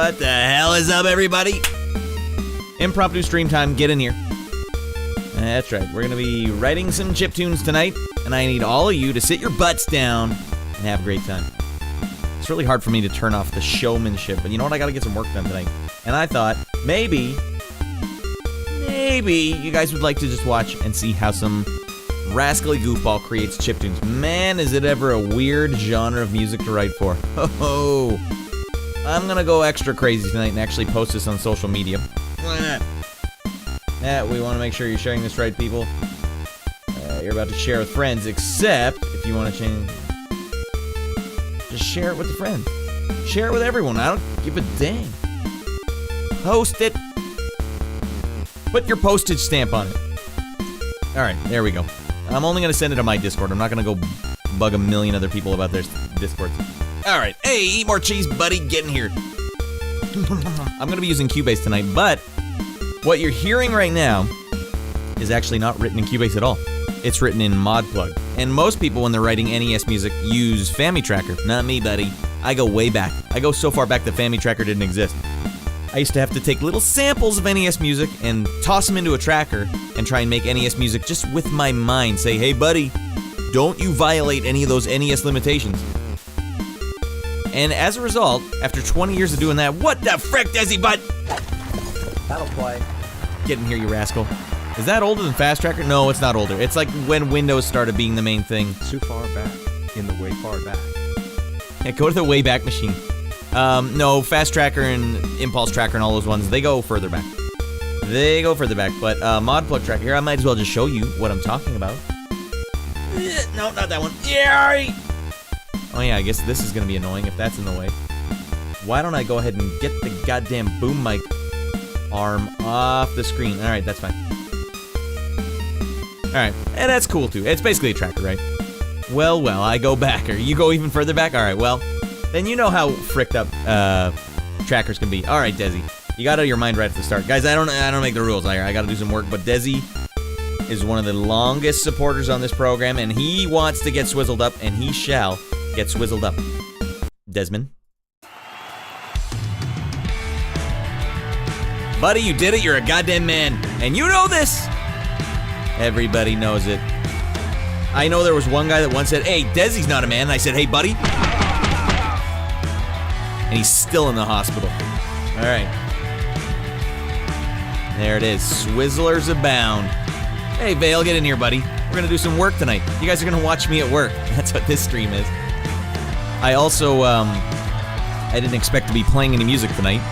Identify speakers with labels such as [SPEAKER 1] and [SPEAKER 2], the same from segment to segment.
[SPEAKER 1] What the hell is up, everybody? Impromptu stream time, get in here. That's right, we're gonna be writing some chiptunes tonight, and I need all of you to sit your butts down and have a great time. It's really hard for me to turn off the showmanship, but you know what, I gotta get some work done tonight. And I thought, maybe you guys would like to just watch and see how some rascally goofball creates chiptunes. Man, is it ever a weird genre of music to write for. Ho-ho! I'm gonna go extra crazy tonight and actually post this on social media. Why not? We want to make sure you're sharing this right, people. You're about to share with friends, except if you want to change... Just share it with a friend. Share it with everyone. I don't give a dang. Post it. Put your postage stamp on it. Alright, there we go. I'm only going to send it to my Discord. I'm not going to go bug a million other people about their Discords. Alright, hey, eat more cheese, buddy. Get in here. I'm going to be using Cubase tonight, but what you're hearing right now is actually not written in Cubase at all. It's written in ModPlug. And most people, when they're writing NES music, use FamiTracker. Not me, buddy. I go way back. I go so far back that FamiTracker didn't exist. I used to have to take little samples of NES music and toss them into a tracker and try and make NES music just with my mind. Say, hey, buddy, don't you violate any of those NES limitations. And as a result, after 20 years of doing that, what the frick, Desi Butt?
[SPEAKER 2] That'll play.
[SPEAKER 1] Get in here, you rascal. Is that older than Fast Tracker? No, it's not older. It's like when Windows started being the main thing.
[SPEAKER 2] Too far back. In the way far back.
[SPEAKER 1] Yeah, go to the Wayback Machine. No, Fast Tracker and Impulse Tracker and all those ones, they go further back. They go further back, but ModPlug Tracker here, I might as well just show you what I'm talking about. No, not that one. Yeah. Oh yeah, I guess this is gonna be annoying if that's in the way. Why don't I go ahead and get the goddamn boom mic arm off the screen? Alright, that's fine. Alright, and that's cool too. It's basically a tracker, right? Well, I go back. Or you go even further back? Alright, well, then you know how fricked up trackers can be. Alright, Desi. You got out of your mind right at the start. Guys, I don't make the rules here. I gotta do some work, but Desi is one of the longest supporters on this program, and he wants to get swizzled up, and he shall get swizzled up. Desmond? Buddy, you did it. You're a goddamn man. And you know this. Everybody knows it. I know there was one guy that once said, hey, Desi's not a man. And I said, hey, buddy. And he's still in the hospital. All right. There it is. Swizzlers abound. Hey, Vale, get in here, buddy. We're going to do some work tonight. You guys are going to watch me at work. That's what this stream is. I also, I didn't expect to be playing any music tonight.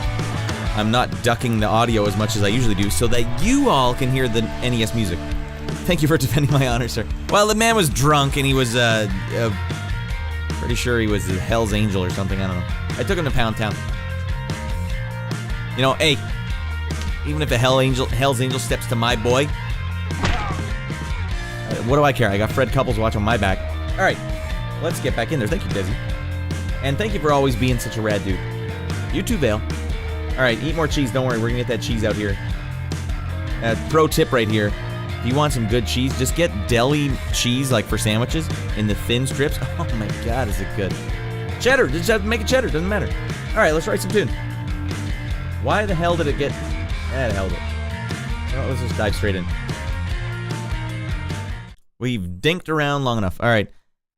[SPEAKER 1] I'm not ducking the audio as much as I usually do so that you all can hear the NES music. Thank you for defending my honor, sir. Well, the man was drunk and he was, pretty sure he was a Hell's Angel or something, I don't know. I took him to Pound Town. You know, hey, even if a Hell's Angel steps to my boy, what do I care? I got Fred Couples watching my back. Alright, let's get back in there. Thank you, Desi. And thank you for always being such a rad dude. You too, Vale. Alright, eat more cheese. Don't worry, we're gonna get that cheese out here. Pro tip right here. If you want some good cheese, just get deli cheese, like for sandwiches, in the thin strips. Oh my god, is it good. Cheddar! Just have to make it cheddar, doesn't matter. Alright, let's write some tune. Why the hell did it get... That held it. Well, let's just dive straight in. We've dinked around long enough. Alright.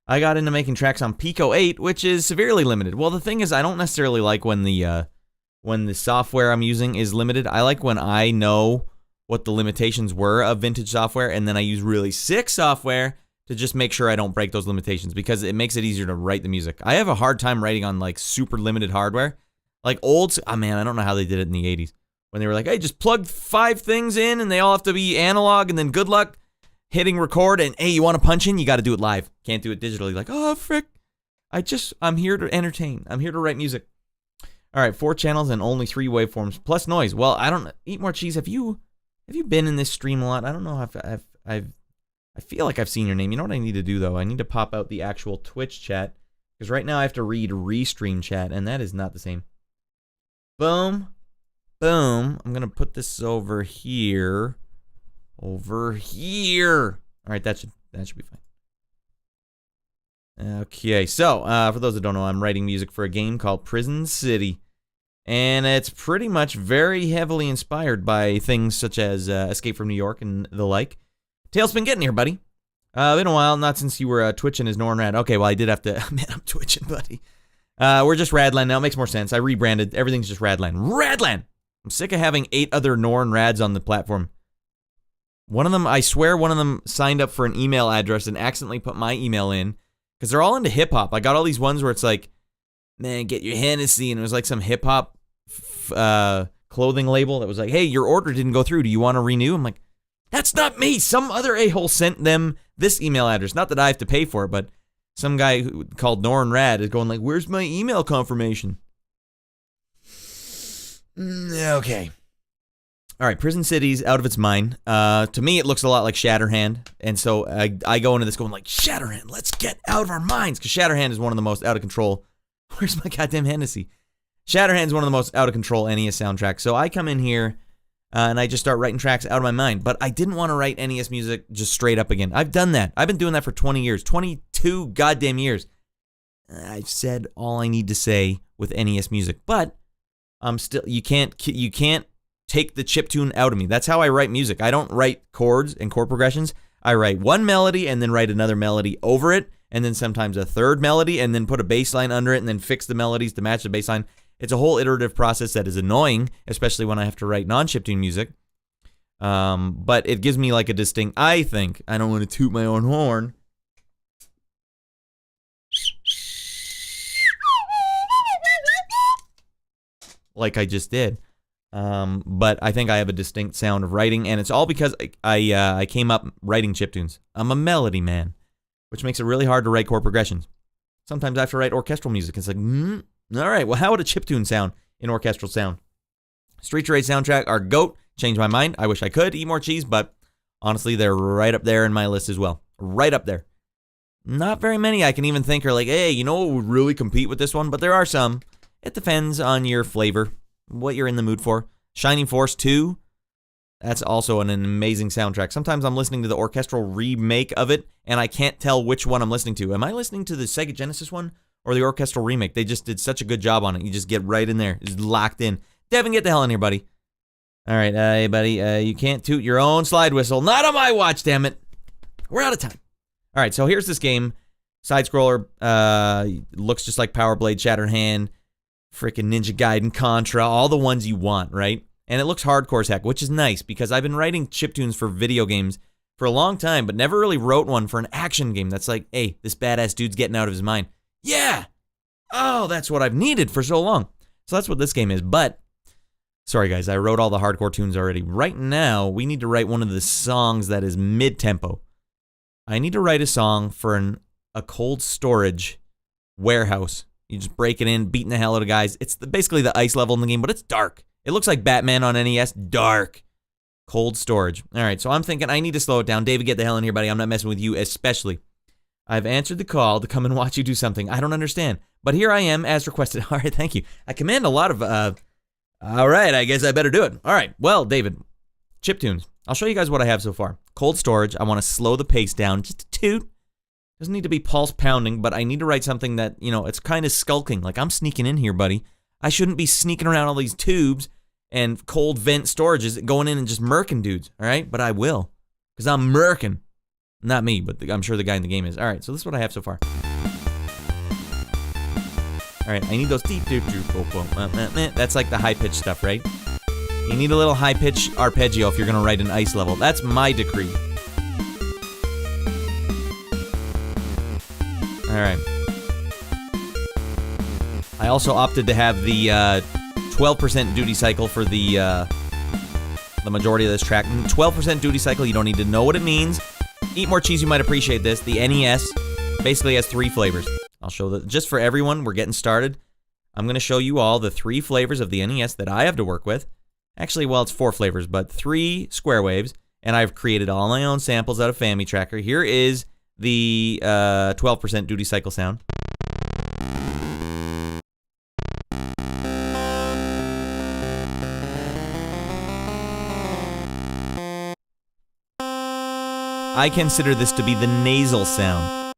[SPEAKER 1] I got into making tracks on Pico 8, which is severely limited. Well, the thing is, I don't necessarily like when the software I'm using is limited. I like when I know what the limitations were of vintage software, and then I use really sick software to just make sure I don't break those limitations, because it makes it easier to write the music. I have a hard time writing on, like, super limited hardware. Like, oh man, I don't know how they did it in the 80s. When they were like, hey, just plug 5 things in, and they all have to be analog, and then good luck hitting record, and hey, you want to punch in? You got to do it live. Can't do it digitally. Like, oh, frick. I'm here to entertain. I'm here to write music. All right, 4 channels and only 3 waveforms, plus noise. Well, I don't... Eat more cheese. Have you been in this stream a lot? I don't know if I feel like I've seen your name. You know what I need to do, though? I need to pop out the actual Twitch chat, because right now I have to read Restream chat, and that is not the same. Boom. Boom. I'm going to put this over here. Over here. All right, that should be fine. Okay, so, for those that don't know, I'm writing music for a game called Prison City. And it's pretty much very heavily inspired by things such as Escape from New York and the like. Tailspin, getting here, buddy. Been a while, not since you were twitching as Norn Rad. Okay, well, I did have to... Man, I'm twitching, buddy. We're just Radland now. It makes more sense. I rebranded. Everything's just Radland. Radland! I'm sick of having 8 other Norn Rads on the platform. One of them, I swear one of them signed up for an email address and accidentally put my email in. Because they're all into hip-hop. I got all these ones where it's like, man, get your Hennessy. And it was like some hip-hop clothing label that was like, hey, your order didn't go through. Do you want to renew? I'm like, that's not me. Some other a-hole sent them this email address. Not that I have to pay for it, but some guy called Norn Rad is going like, where's my email confirmation? Okay. All right, Prison City's out of its mind. To me, it looks a lot like Shatterhand. And so I go into this going like, Shatterhand, let's get out of our minds. Because Shatterhand is one of the most out of control. Where's my goddamn Hennessy? Shatterhand's one of the most out of control NES soundtracks. So I come in here and I just start writing tracks out of my mind. But I didn't want to write NES music just straight up again. I've done that. I've been doing that for 20 years. 22 goddamn years. I've said all I need to say with NES music. But I'm still, you can't take the chiptune out of me. That's how I write music. I don't write chords and chord progressions. I write one melody and then write another melody over it, and then sometimes a third melody, and then put a bass line under it, and then fix the melodies to match the bass line. It's a whole iterative process that is annoying, especially when I have to write non-chiptune music. But it gives me like a distinct, I think, I don't want to toot my own horn. Like I just did. But I think I have a distinct sound of writing, and it's all because I came up writing chiptunes. I'm a melody man, which makes it really hard to write chord progressions. Sometimes I have to write orchestral music. It's like, all right, well, how would a chiptune sound in orchestral sound? Street Race soundtrack, our GOAT, changed my mind. I wish I could eat more cheese, but honestly, they're right up there in my list as well. Right up there. Not very many I can even think are like, hey, you know what would really compete with this one? But there are some. It depends on your flavor, what you're in the mood for. Shining Force 2, that's also an amazing soundtrack. Sometimes I'm listening to the orchestral remake of it, and I can't tell which one I'm listening to. Am I listening to the Sega Genesis one or the orchestral remake? They just did such a good job on it. You just get right in there. It's locked in. Devin, get the hell in here, buddy. All right, hey, buddy, you can't toot your own slide whistle. Not on my watch, damn it. We're out of time. All right, so here's this game. Side-scroller, looks just like Power Blade, Shatterhand, freaking Ninja Gaiden, Contra, all the ones you want, right? And it looks hardcore as heck, which is nice because I've been writing chiptunes for video games for a long time, but never really wrote one for an action game that's like, hey, this badass dude's getting out of his mind. Yeah! Oh, that's what I've needed for so long. So that's what this game is, but sorry guys, I wrote all the hardcore tunes already. Right now, we need to write one of the songs that is mid-tempo. I need to write a song for a cold storage warehouse. You just break it in, beating the hell out of guys. It's basically the ice level in the game, but it's dark. It looks like Batman on NES. Dark. Cold storage. All right, so I'm thinking I need to slow it down. David, get the hell in here, buddy. I'm not messing with you, especially. I've answered the call to come and watch you do something. I don't understand. But here I am, as requested. All right, thank you. I command a lot of, all right, I guess I better do it. All right, well, David, chiptunes. I'll show you guys what I have so far. Cold storage. I want to slow the pace down just a toot. Doesn't need to be pulse pounding, but I need to write something that, you know, it's kind of skulking. Like, I'm sneaking in here, buddy. I shouldn't be sneaking around all these tubes and cold vent storages going in and just murking dudes, all right? But I will, because I'm murking. Not me, but I'm sure the guy in the game is. All right, so this is what I have so far. All right, I need those deep, that's like the high-pitched stuff, right? You need a little high-pitch arpeggio if you're going to write an ice level. That's my decree. All right. I also opted to have the 12% duty cycle for the majority of this track. 12% duty cycle, you don't need to know what it means. Eat more cheese, you might appreciate this. The NES basically has 3 flavors. I'll show that just for everyone. We're getting started. I'm going to show you all the 3 flavors of the NES that I have to work with. Actually, well, it's 4 flavors, but 3 square waves. And I've created all my own samples out of Family Tracker. Here is the 12% duty cycle sound. I consider this to be the nasal sound.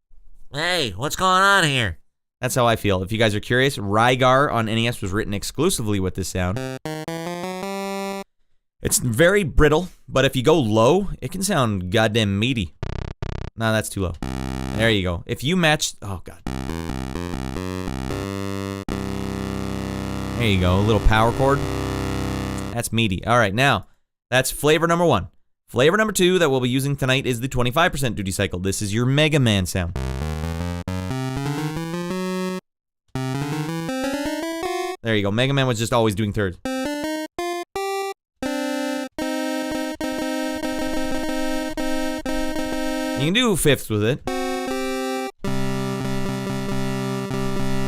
[SPEAKER 1] Hey, what's going on here? That's how I feel. If you guys are curious, Rygar on NES was written exclusively with this sound. It's very brittle, but if you go low, it can sound goddamn meaty. No, that's too low. There you go. If you match... Oh, God. There you go. A little power chord. That's meaty. All right, now, that's flavor number 1. Flavor number 2 that we'll be using tonight is the 25% duty cycle. This is your Mega Man sound. There you go. Mega Man was just always doing thirds. You can do fifths with it.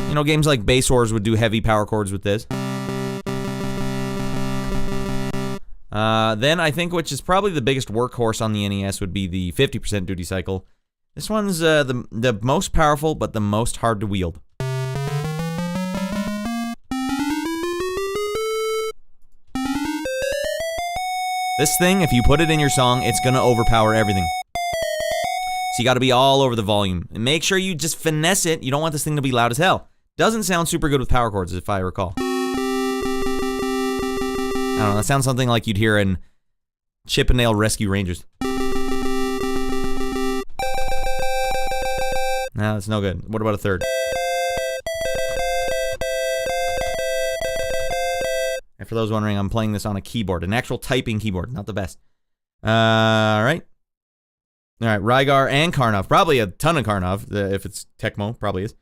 [SPEAKER 1] You know, games like Bass Wars would do heavy power chords with this. Then I think, which is probably the biggest workhorse on the NES, would be the 50% duty cycle. This one's the most powerful, but the most hard to wield. This thing, if you put it in your song, it's gonna overpower everything. So you gotta be all over the volume. And make sure you just finesse it. You don't want this thing to be loud as hell. Doesn't sound super good with power chords, if I recall. I don't know, that sounds something like you'd hear in Chip 'n Dale Rescue Rangers. No, that's no good. What about a third? And for those wondering, I'm playing this on a keyboard, an actual typing keyboard, not the best. Alright. Alright, Rygar and Karnov. Probably a ton of Karnov, if it's Tecmo, probably is.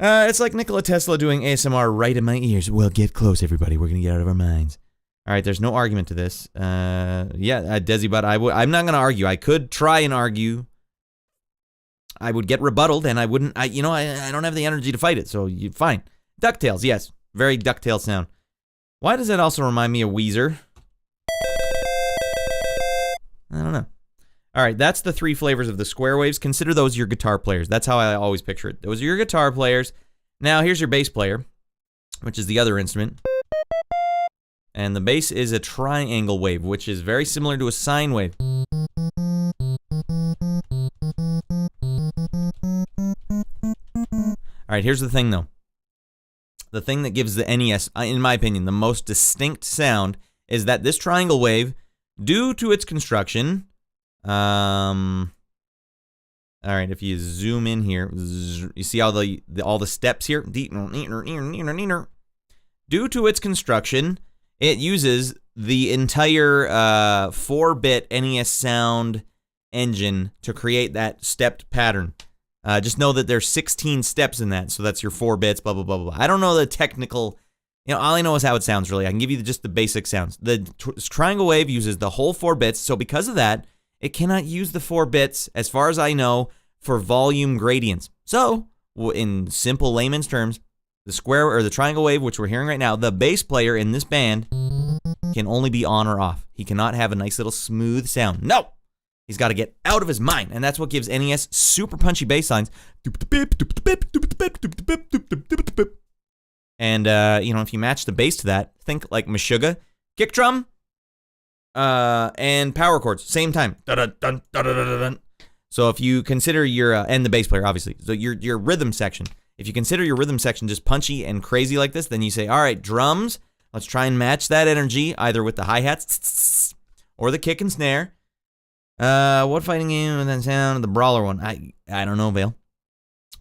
[SPEAKER 1] It's like Nikola Tesla doing ASMR right in my ears. Well, get close, everybody. We're gonna get out of our minds. Alright, there's no argument to this. Desi, but I'm not gonna argue. I could try and argue. I would get rebutted, and I wouldn't. I don't have the energy to fight it. So fine. DuckTales, yes, very DuckTales sound. Why does that also remind me of Weezer? I don't know. All right, that's the 3 flavors of the square waves. Consider those your guitar players. That's how I always picture it. Those are your guitar players. Now here's your bass player, which is the other instrument. And the bass is a triangle wave, which is very similar to a sine wave. All right, here's the thing, though. The thing that gives the NES, in my opinion, the most distinct sound is that this triangle wave, due to its construction, all right, if you zoom in here, you see how all the steps here? Due to its construction, it uses the entire 4-bit NES sound engine to create that stepped pattern. Just know that there's 16 steps in that, so that's your 4 bits, blah, blah, blah, blah. I don't know the technical, all I know is how it sounds, really. I can give you just the basic sounds. The triangle wave uses the whole 4 bits, so because of that, it cannot use the 4 bits, as far as I know, for volume gradients. So, in simple layman's terms, the square or the triangle wave, which we're hearing right now, the bass player in this band can only be on or off. He cannot have a nice little smooth sound. No! He's got to get out of his mind, and that's what gives NES super punchy bass lines. And, if you match the bass to that, think like Meshuggah, kick drum, and power chords, same time. So if you consider your, and the bass player, obviously, so your rhythm section, if you consider your rhythm section just punchy and crazy like this, then you say, all right, drums, let's try and match that energy, either with the hi-hats, or the kick and snare. What fighting game and then sound? The brawler one. I don't know, Vale.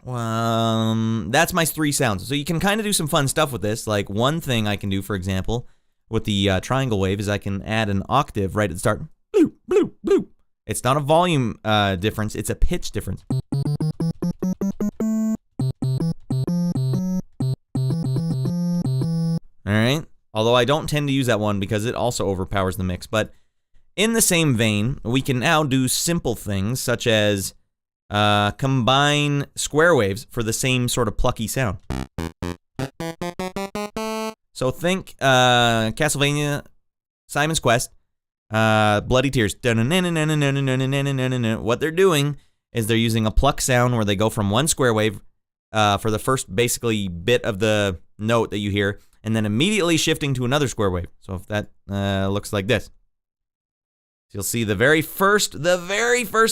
[SPEAKER 1] That's my 3 sounds. So you can kind of do some fun stuff with this. Like one thing I can do, for example, with the triangle wave is I can add an octave right at the start. Bloop, bloop, bloop. It's not a volume difference. It's a pitch difference. All right. Although I don't tend to use that one because it also overpowers the mix, but in the same vein, we can now do simple things such as combine square waves for the same sort of plucky sound. So think Castlevania, Simon's Quest, Bloody Tears. What they're doing is they're using a pluck sound where they go from one square wave for the first basically bit of the note that you hear, and then immediately shifting to another square wave. So if that looks like this. You'll see the very first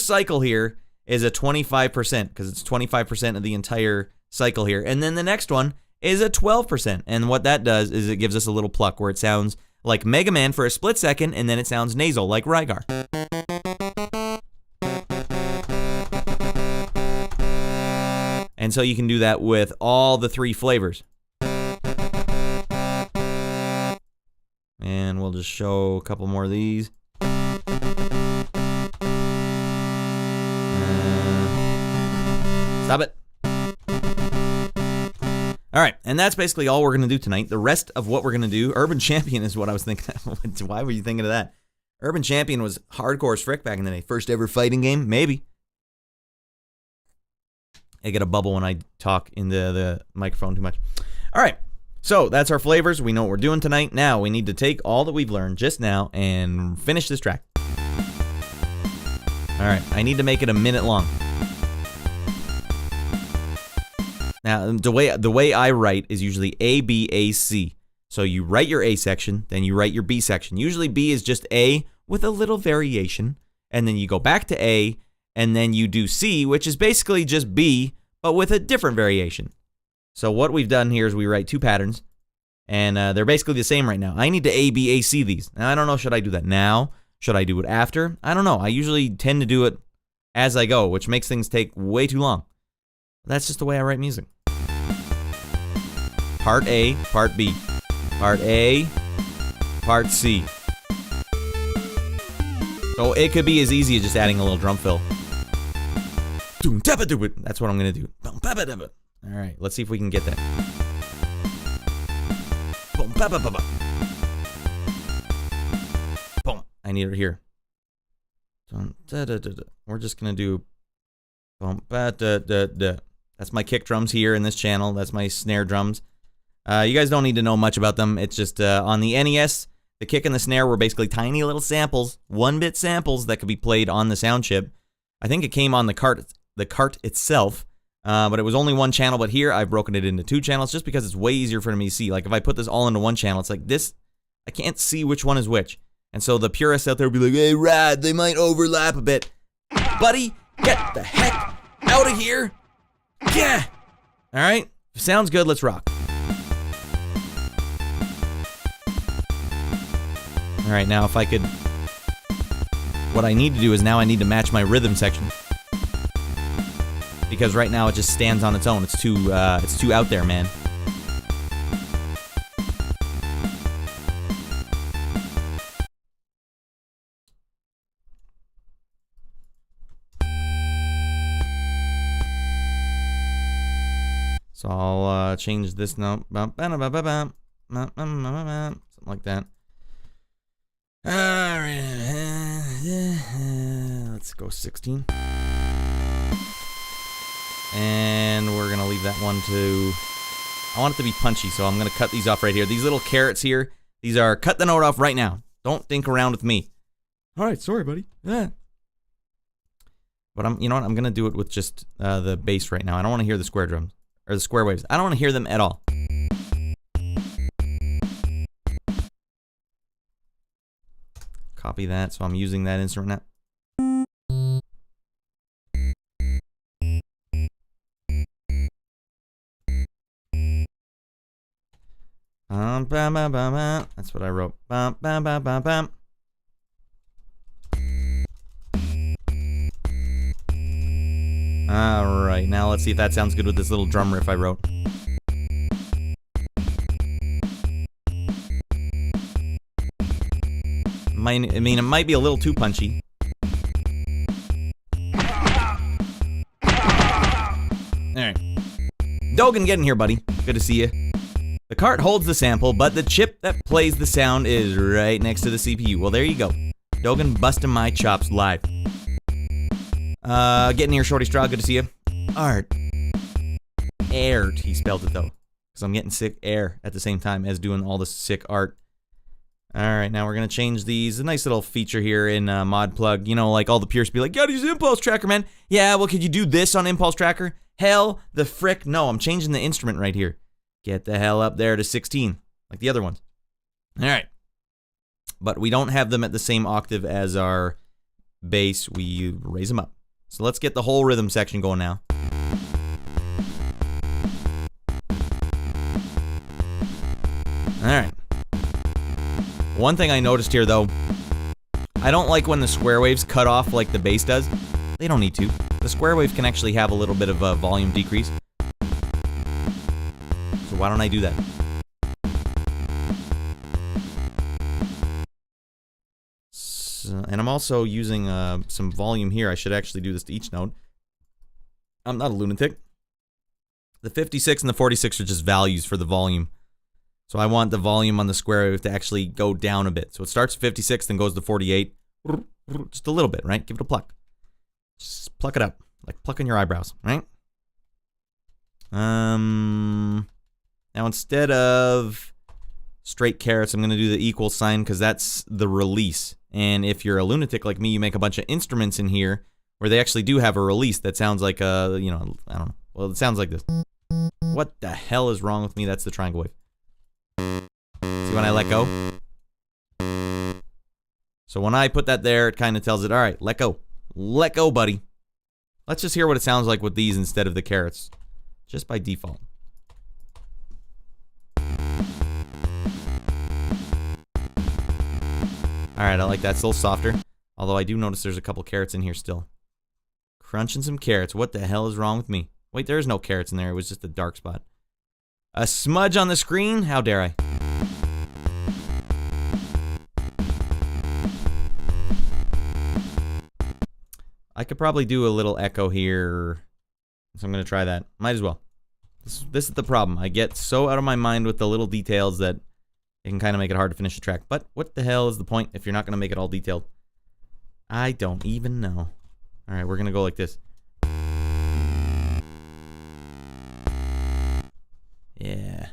[SPEAKER 1] cycle here is a 25%, because it's 25% of the entire cycle here. And then the next one is a 12%. And what that does is it gives us a little pluck where it sounds like Mega Man for a split second, and then it sounds nasal like Rygar. And so you can do that with all the 3 flavors. And we'll just show a couple more of these. Stop it. All right, and that's basically all we're going to do tonight. The rest of what we're going to do, Urban Champion is what I was thinking of. Why were you thinking of that? Urban Champion was hardcore as frick back in the day. First ever fighting game? Maybe. I get a bubble when I talk into the microphone too much. All right, so that's our flavors. We know what we're doing tonight. Now we need to take all that we've learned just now and finish this track. All right, I need to make it a minute long. Now, the way I write is usually A, B, A, C. So you write your A section, then you write your B section. Usually B is just A with a little variation, and then you go back to A, and then you do C, which is basically just B, but with a different variation. So what we've done here is we write 2 patterns, and they're basically the same right now. I need to A, B, A, C these. Now, I don't know, should I do that now? Should I do it after? I don't know. I usually tend to do it as I go, which makes things take way too long. That's just the way I write music. Part A, part B. Part A, part C. So it could be as easy as just adding a little drum fill. That's what I'm going to do. All right, let's see if we can get that. Boom. I need it here. We're just going to do... That's my kick drums here in this channel. That's my snare drums. You guys don't need to know much about them. It's just on the NES, the kick and the snare were basically tiny little samples, 1-bit samples that could be played on the sound chip. I think it came on the cart itself, but it was only 1 channel. But here I've broken it into 2 channels just because it's way easier for me to see. Like if I put this all into 1 channel, it's like this. I can't see which one is which. And so the purists out there will be like, hey, Rad, they might overlap a bit. Buddy, get the heck out of here. Yeah. All right. Sounds good. Let's rock. All right, now if I could, what I need to do is now I need to match my rhythm section, because right now it just stands on its own. It's too out there, man. So I'll change this note, something like that. All right, let's go 16. And we're going to leave that one to... I want it to be punchy, so I'm going to cut these off right here. These little carrots here, these are cut the note off right now. Don't think around with me. All right, sorry, buddy. Yeah. But you know what? I'm going to do it with just the bass right now. I don't want to hear the square drums, or the square waves. I don't want to hear them at all. Copy that, so I'm using that instrument now. That's what I wrote. Alright, now let's see if that sounds good with this little drum riff I wrote. I mean, it might be a little too punchy. Alright. Dogan, get in here, buddy. Good to see you. The cart holds the sample, but the chip that plays the sound is right next to the CPU. Well, there you go. Dogan busting my chops live. Get in here, Shorty Straw. Good to see you. Art. Aired. He spelled it, though. Because I'm getting sick air at the same time as doing all the sick art. Alright, now we're going to change these. A nice little feature here in Mod Plug. You know, like all the purists be like, gotta use Impulse Tracker, man. Yeah, well, could you do this on Impulse Tracker? Hell, the frick. No, I'm changing the instrument right here. Get the hell up there to 16, like the other ones. Alright. But we don't have them at the same octave as our bass. We raise them up. So let's get the whole rhythm section going now. Alright. One thing I noticed here, though, I don't like when the square waves cut off like the bass does. They don't need to. The square wave can actually have a little bit of a volume decrease. So why don't I do that? So, and I'm also using some volume here. I should actually do this to each note. I'm not a lunatic. The 56 and the 46 are just values for the volume. So I want the volume on the square wave to actually go down a bit. So it starts at 56, then goes to 48. Just a little bit, right? Give it a pluck. Just pluck it up. Like plucking your eyebrows, right? Now instead of straight carets, I'm going to do the equal sign because that's the release. And if you're a lunatic like me, you make a bunch of instruments in here where they actually do have a release that sounds like a, you know, I don't know. Well, it sounds like this. What the hell is wrong with me? That's the triangle wave. See when I let go? So when I put that there, it kind of tells it, all right, let go. Let go, buddy. Let's just hear what it sounds like with these instead of the carets. Just by default. Alright, I like that. It's a little softer. Although I do notice there's a couple carets in here still. Crunching some carets. What the hell is wrong with me? Wait, there is no carets in there. It was just a dark spot. A smudge on the screen? How dare I? I could probably do a little echo here. So I'm going to try that. Might as well. This is the problem. I get so out of my mind with the little details that it can kind of make it hard to finish the track. But what the hell is the point if you're not going to make it all detailed? I don't even know. Alright, we're going to go like this. Yeah.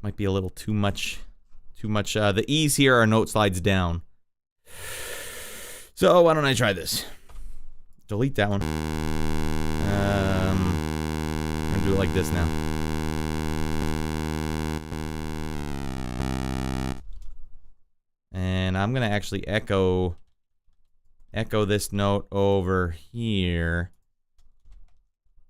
[SPEAKER 1] Might be a little too much. The E's here are note slides down. So why don't I try this? Delete that one. I'm gonna do it like this now. And I'm gonna actually echo this note over here.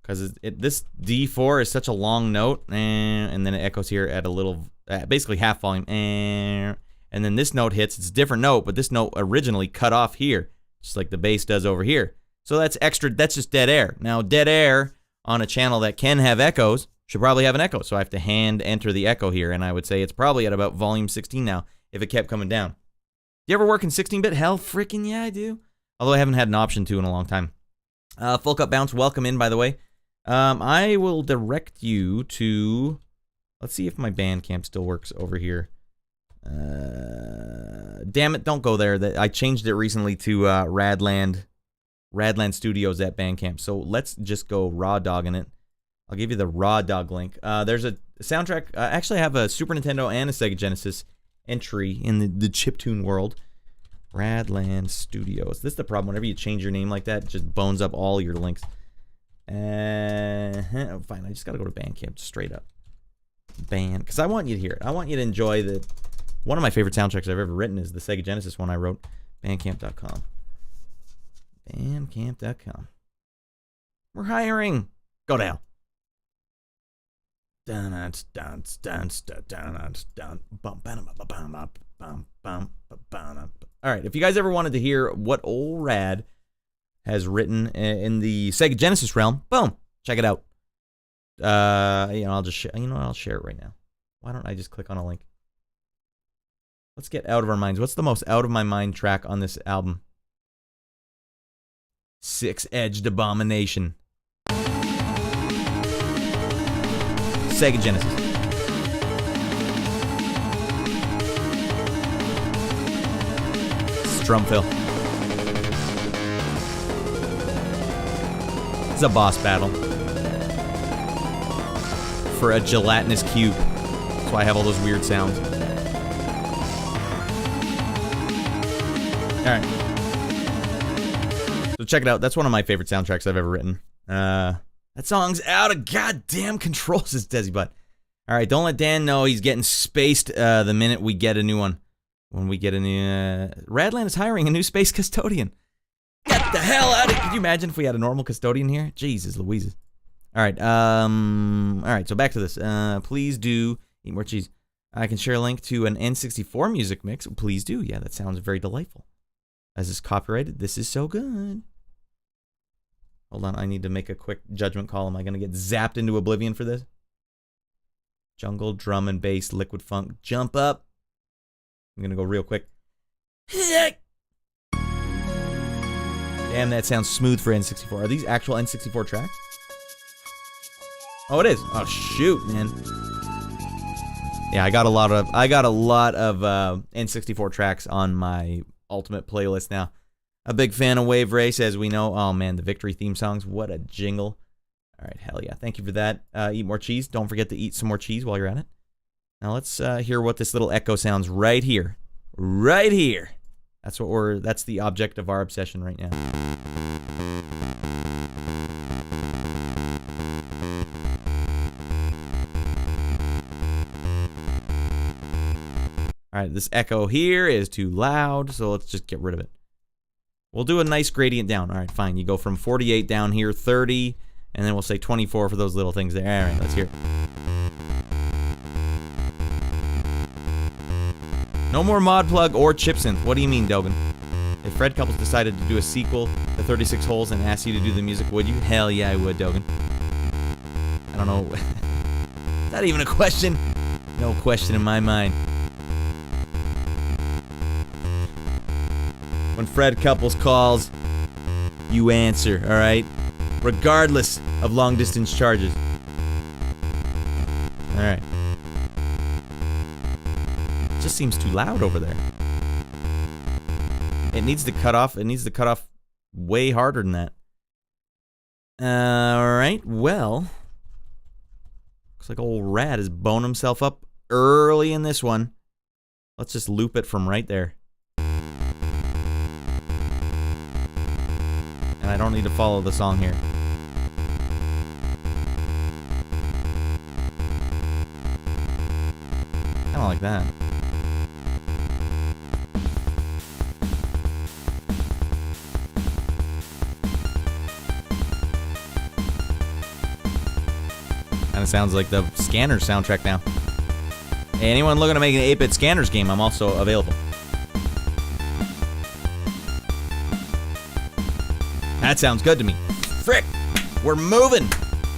[SPEAKER 1] Because this D4 is such a long note, and then it echoes here at a little, basically half volume, and then this note hits, it's a different note, but this note originally cut off here, just like the bass does over here. So that's extra, that's just dead air. Now, dead air on a channel that can have echoes should probably have an echo, so I have to hand enter the echo here, and I would say it's probably at about volume 16 now, if it kept coming down. You ever work in 16-bit? Hell, freaking yeah, I do. Although I haven't had an option to in a long time. Full Cut Bounce, welcome in, by the way. I will direct you to, let's see if my Bandcamp still works over here. Damn it, don't go there. I changed it recently to Radland Studios at Bandcamp. So let's just go raw dogging it. I'll give you the raw dog link. There's a soundtrack. Actually, I have a Super Nintendo and a Sega Genesis entry in the chiptune world. Radland Studios. This is the problem. Whenever you change your name like that, it just bones up all your links. Fine, I just gotta go to Bandcamp, just straight up. Because I want you to hear it. I want you to enjoy the... One of my favorite soundtracks I've ever written is the Sega Genesis one I wrote. Bandcamp.com. Bandcamp.com. We're hiring. Go down. Alright, if you guys ever wanted to hear what old Rad has written in the Sega Genesis realm, boom, check it out. I'll just share. You know what? I'll share it right now. Why don't I just click on a link? Let's get out of our minds. What's the most out of my mind track on this album? Six-Edged Abomination. Sega Genesis. Strumfill. It's a boss battle for a gelatinous cube. That's why I have all those weird sounds. Alright. So check it out. That's one of my favorite soundtracks I've ever written. That song's out of goddamn control, says Desi Butt. All right, don't let Dan know he's getting spaced the minute we get a new one. When we get a new... Radland is hiring a new space custodian. Get the hell out of here. Could you imagine if we had a normal custodian here? Jesus Louises. All right, so back to this. Please do eat more cheese. I can share a link to an N64 music mix. Please do. Yeah, that sounds very delightful. As is copyrighted, this is so good. Hold on, I need to make a quick judgment call. Am I going to get zapped into oblivion for this? Jungle, drum and bass, liquid funk, jump up. I'm going to go real quick. Damn, that sounds smooth for N64. Are these actual N64 tracks? Oh, it is. Oh, shoot, man. Yeah, I got a lot of N64 tracks on my Ultimate playlist now. A big fan of Wave Race, as we know. Oh, man, the victory theme songs. What a jingle. All right, hell yeah. Thank you for that. Eat more cheese. Don't forget to eat some more cheese while you're at it. Now let's hear what this little echo sounds right here. Right here. That's the object of our obsession right now. All right, this echo here is too loud, so let's just get rid of it. We'll do a nice gradient down. All right, fine. You go from 48 down here, 30, and then we'll say 24 for those little things there. All right, let's hear it. No more mod plug or chip synth. What do you mean, Dogan? If Fred Couples decided to do a sequel to 36 Holes and asked you to do the music, would you? Hell yeah, I would, Dogan. I don't know. Not even a question. No question in my mind. When Fred Couples calls, you answer, all right? Regardless of long-distance charges. All right. It just seems too loud over there. It needs to cut off. It needs to cut off way harder than that. All right. Well, looks like old Rad has boned himself up early in this one. Let's just loop it from right there. And I don't need to follow the song here. Kind of like that. Kind of sounds like the Scanners soundtrack now. Hey, anyone looking to make an 8-bit Scanners game, I'm also available. That sounds good to me. Frick! We're moving!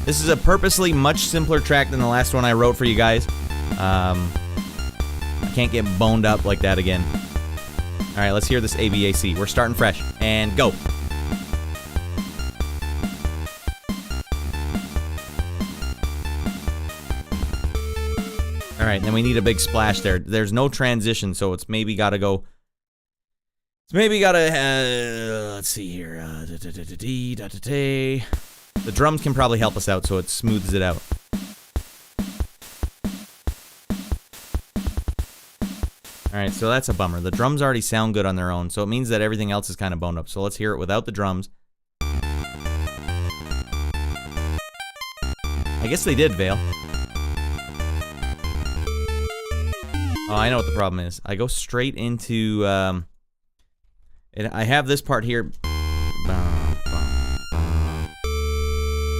[SPEAKER 1] This is a purposely much simpler track than the last one I wrote for you guys. I can't get boned up like that again. Alright, let's hear this ABAC. We're starting fresh. And go! Alright, then we need a big splash there. There's no transition, so it's maybe gotta go... Maybe gotta, let's see here. The drums can probably help us out, so it smooths it out. Alright, so that's a bummer. The drums already sound good on their own, so it means that everything else is kind of boned up. So let's hear it without the drums. I guess they did, Vale. Oh, I know what the problem is. I go straight into, I have this part here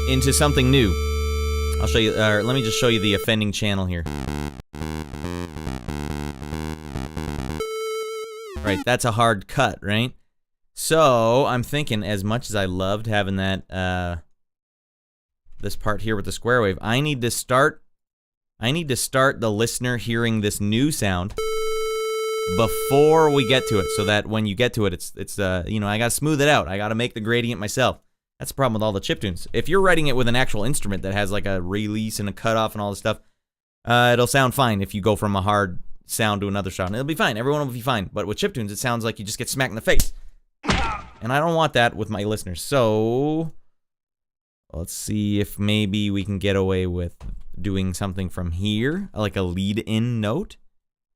[SPEAKER 1] into something new. I'll show you, let me just show you the offending channel here. Right, that's a hard cut, right? So, I'm thinking, as much as I loved having that, this part here with the square wave, I need to start the listener hearing this new sound before we get to it, so that when you get to it, it's you know, I gotta smooth it out. I gotta make the gradient myself. That's the problem with all the chiptunes. If you're writing it with an actual instrument that has like a release and a cutoff and all this stuff, it'll sound fine if you go from a hard sound to another sound. It'll be fine. Everyone will be fine. But with chiptunes, it sounds like you just get smacked in the face. And I don't want that with my listeners. So, let's see if maybe we can get away with doing something from here, like a lead-in note.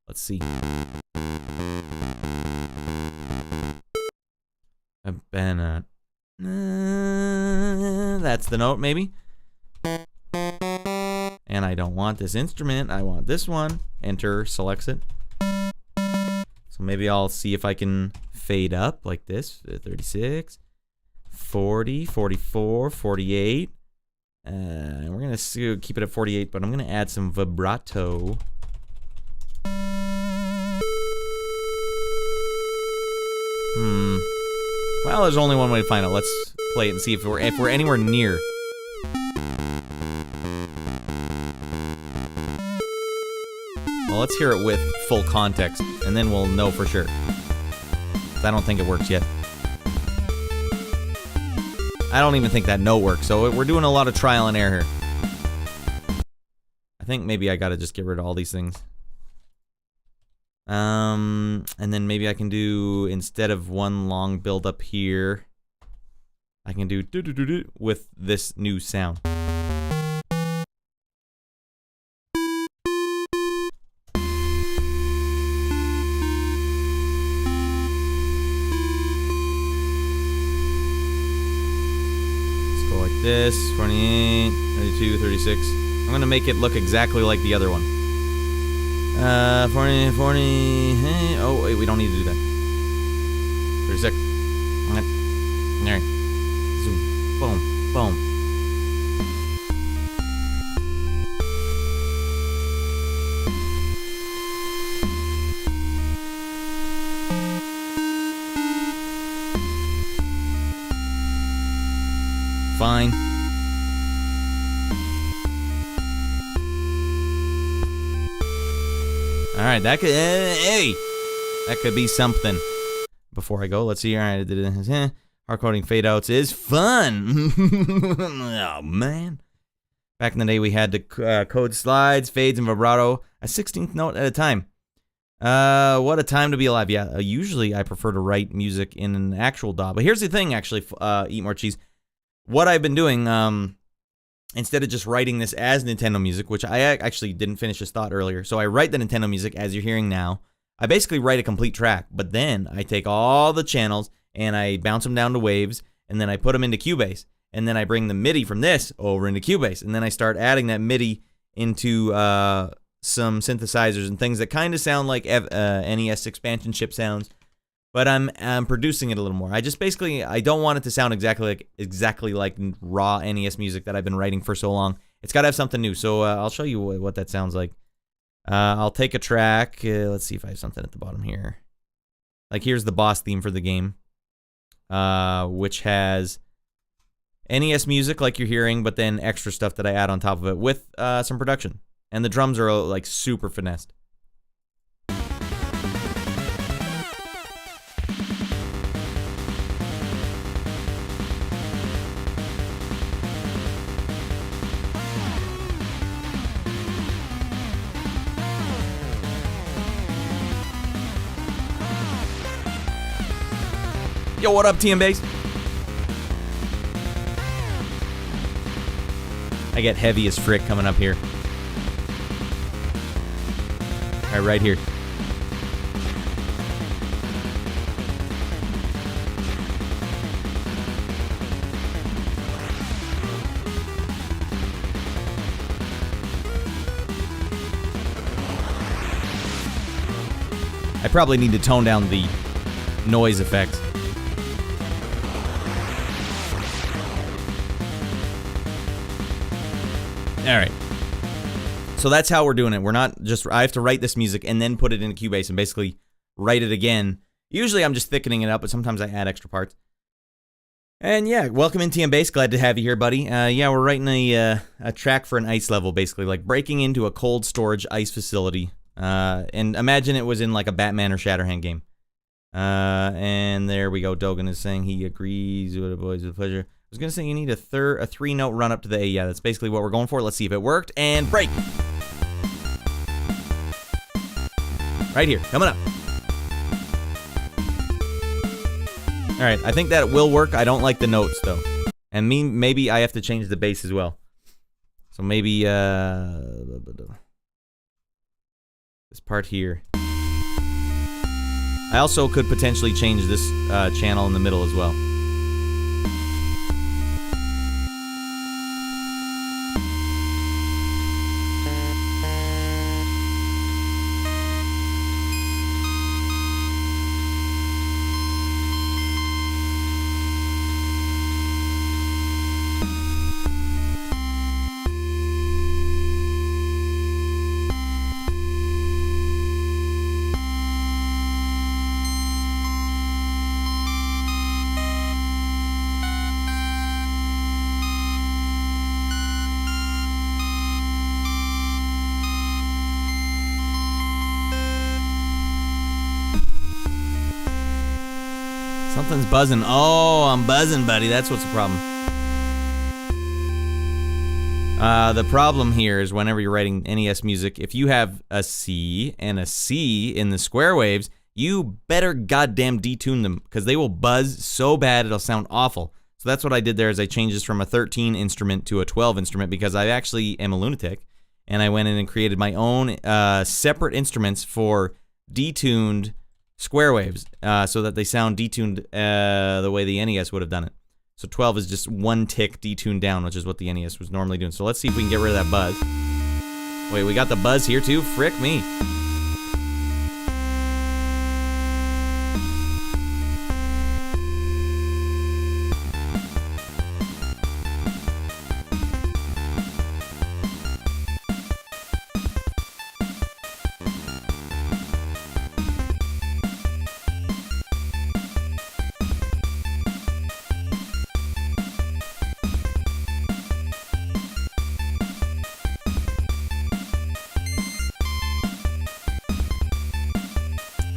[SPEAKER 1] Let's see. That's the note, maybe. And I don't want this instrument. I want this one. Enter selects it. So maybe I'll see if I can fade up like this. 36, 40, 44, 48. We're going to keep it at 48, but I'm going to add some vibrato. Well, there's only one way to find out. Let's play it and see if we're anywhere near. Well, let's hear it with full context, and then we'll know for sure. 'Cause I don't think it works yet. I don't even think that note works, so we're doing a lot of trial and error here. I think maybe I gotta just get rid of all these things. And then maybe I can do, instead of one long build up here, I can do do-do-do-do with this new sound. This, 28, 32, 36. I'm gonna make it look exactly like the other one. 40, 40, hey, oh wait, we don't need to do that. 36. Alright. Zoom. Boom. Boom. Fine. All right, that could hey, that could be something. Before I go, let's see. All right, I did it. Hard coding fade outs is fun. Oh man! Back in the day, we had to code slides, fades, and vibrato a 16th note at a time. What a time to be alive. Yeah, usually I prefer to write music in an actual DAW. But here's the thing, actually, eat more cheese. What I've been doing, instead of just writing this as Nintendo music, which I actually didn't finish this thought earlier, so I write the Nintendo music as you're hearing now. I basically write a complete track, but then I take all the channels and I bounce them down to waves, and then I put them into Cubase, and then I bring the MIDI from this over into Cubase, and then I start adding that MIDI into some synthesizers and things that kind of sound like NES expansion chip sounds. But I'm producing it a little more. I just basically, I don't want it to sound exactly like raw NES music that I've been writing for so long. It's got to have something new. So I'll show you what that sounds like. I'll take a track. Let's see if I have something at the bottom here. Like here's the boss theme for the game, which has NES music like you're hearing, but then extra stuff that I add on top of it with some production. And the drums are like super finessed. Yo, what up, TM Bass? I get heavy as frick coming up here. All right here. I probably need to tone down the noise effects. All right. So that's how we're doing it. We're not just, I have to write this music and then put it into Cubase and basically write it again. Usually I'm just thickening it up, but sometimes I add extra parts. And yeah, welcome in TM Bass. Glad to have you here, buddy. Yeah, we're writing a track for an ice level, basically, like breaking into a cold storage ice facility. And imagine it was in like a Batman or Shatterhand game. And there we go. Dogan is saying he agrees with a voice with pleasure. I was going to say you need a 3-note run up to the A. Yeah, that's basically what we're going for. Let's see if it worked. And break. Right here. Coming up. All right. I think that will work. I don't like the notes, though. And maybe I have to change the bass as well. So maybe this part here. I also could potentially change this channel in the middle as well. Something's buzzing. Oh, I'm buzzing, buddy. That's what's the problem. The problem here is whenever you're writing NES music, if you have a C and a C in the square waves, you better goddamn detune them because they will buzz so bad it'll sound awful. So that's what I did there is I changed this from a 13 instrument to a 12 instrument because I actually am a lunatic. And I went in and created my own separate instruments for detuned square waves so that they sound detuned the way the NES would have done it. So 12 is just one tick detuned down, which is what the NES was normally doing. So let's see if we can get rid of that buzz. Wait, we got the buzz here too? Frick me.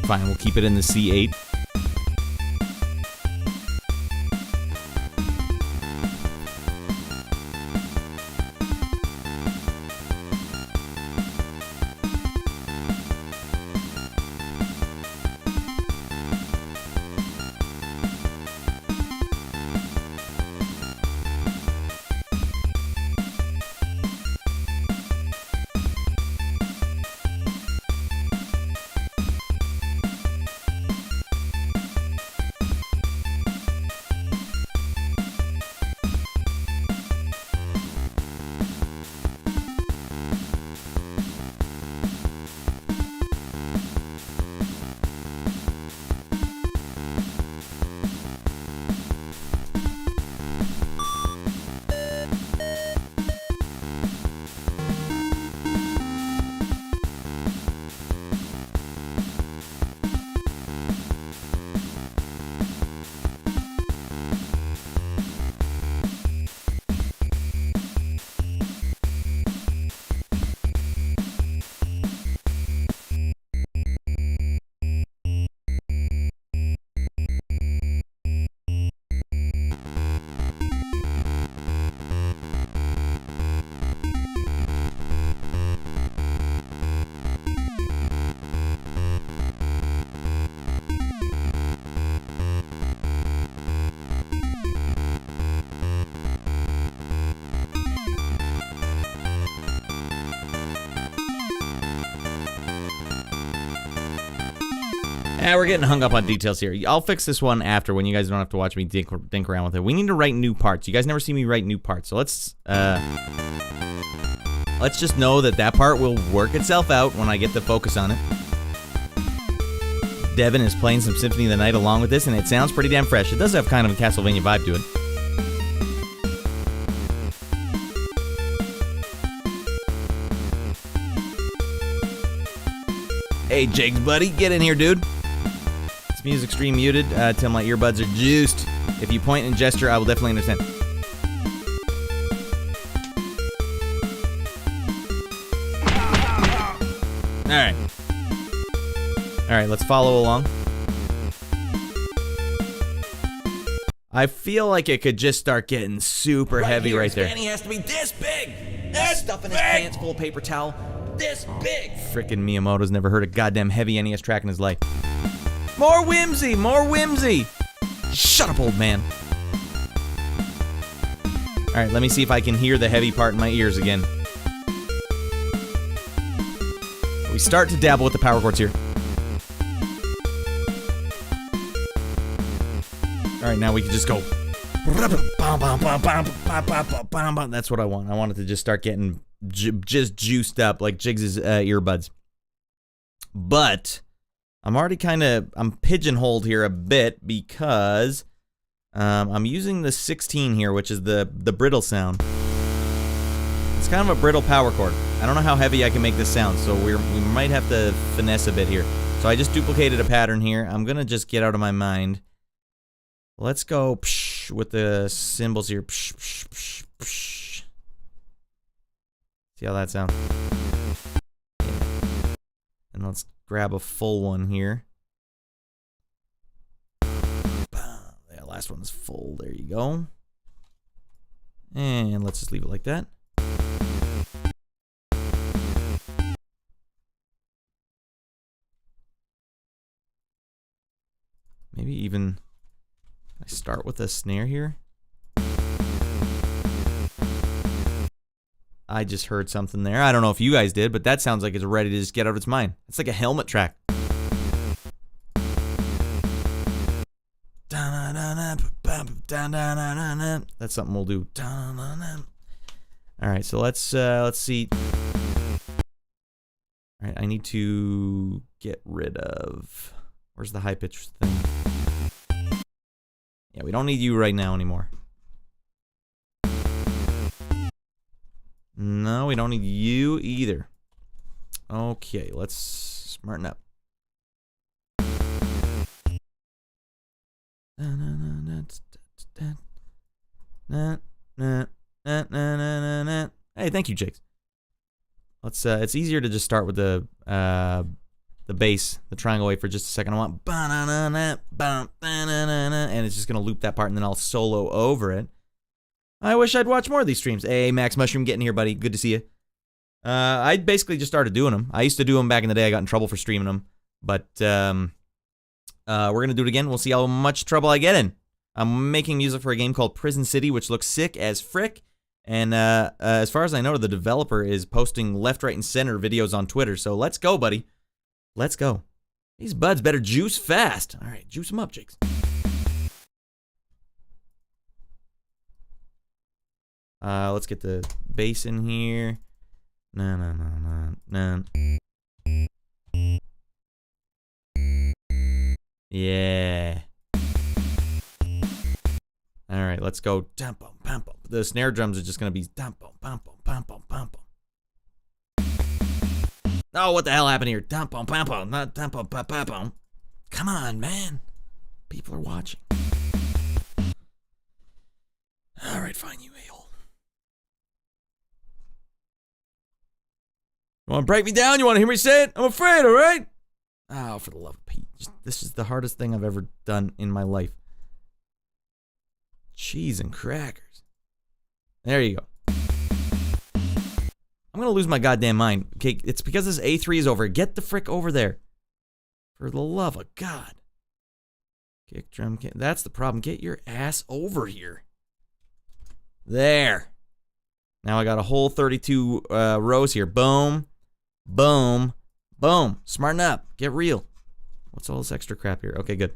[SPEAKER 1] Fine, we'll keep it in the C8. We're getting hung up on details here. I'll fix this one after when you guys don't have to watch me dink around with it. We need to write new parts. You guys never see me write new parts, so let's just know that that part will work itself out when I get the focus on it. Devin is playing some Symphony of the Night along with this, and it sounds pretty damn fresh. It does have kind of a Castlevania vibe to it. Hey, Jigs, buddy, get in here, dude. This music stream muted till my earbuds are juiced. If you point and gesture, I will definitely understand. Alright. Alright, let's follow along. I feel like it could just start getting super heavy right there.
[SPEAKER 3] Fanny has to be this big! This stuff in his pants full of paper towel. This big!
[SPEAKER 1] Frickin' Miyamoto's never heard a goddamn heavy NES track in his life. More whimsy! More whimsy! Shut up, old man. Alright, let me see if I can hear the heavy part in my ears again. We start to dabble with the power chords here. Alright, now we can just go. That's what I want. I want it to just start getting just juiced up like Jigs' earbuds. But I'm already I'm pigeonholed here a bit because I'm using the 16 here, which is the brittle sound. It's kind of a brittle power chord. I don't know how heavy I can make this sound, so we might have to finesse a bit here. So I just duplicated a pattern here. I'm gonna just get out of my mind. Let's go psh, with the cymbals here. Psh, psh, psh, psh. See how that sounds? Yeah. And let's grab a full one here. last one is full. There you go. And let's just leave it like that. Maybe even I start with a snare here. I just heard something there. I don't know if you guys did, but that sounds like it's ready to just get out of its mind. It's like a helmet track. That's something we'll do. All right, so let's see. All right, I need to get rid of. Where's the high pitch thing? Yeah, we don't need you right now anymore. No, we don't need you either. Okay, let's smarten up. Hey, thank you, Jakes. Let's. It's easier to just start with the bass, the triangle wave for just a second. I want and it's just gonna loop that part, and then I'll solo over it. I wish I'd watch more of these streams. Hey, Max Mushroom, getting here, buddy. Good to see you. I basically just started doing them. I used to do them back in the day. I got in trouble for streaming them, but we're gonna do it again. We'll see how much trouble I get in. I'm making music for a game called Prison City, which looks sick as frick. And as far as I know, the developer is posting left, right, and center videos on Twitter. So let's go, buddy. Let's go. These buds better juice fast. All right, juice them up, Jakes. Let's get the bass in here. No. Yeah. All right, let's go. The snare drums are just gonna be. Oh, what the hell happened here? Not Come on, man. People are watching. All right, fine, you a-hole. You want to break me down? You want to hear me say it? I'm afraid, all right? Oh, for the love of Pete. This is the hardest thing I've ever done in my life. Cheese and crackers. There you go. I'm going to lose my goddamn mind. Okay, it's because this A3 is over. Get the frick over there. For the love of God. Kick drum. That's the problem. Get your ass over here. There. Now I got a whole 32 rows here. Boom. Boom. Boom. Smarten up. Get real. What's all this extra crap here? Okay, good.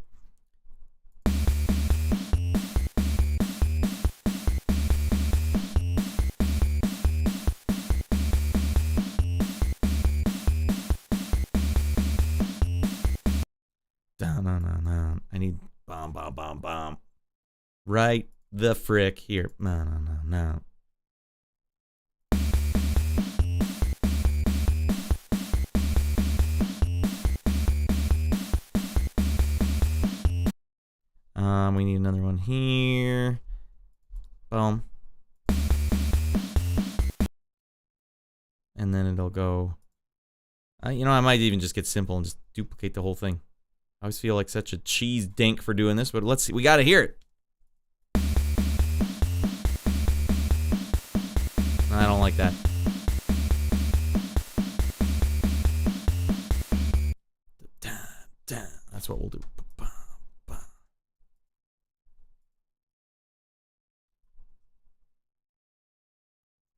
[SPEAKER 1] I need bomb. Right the frick here. No. We need another one here. Boom. And then it'll go. I might even just get simple and just duplicate the whole thing. I always feel like such a cheese dink for doing this, but let's see. We gotta hear it. I don't like that. That's what we'll do.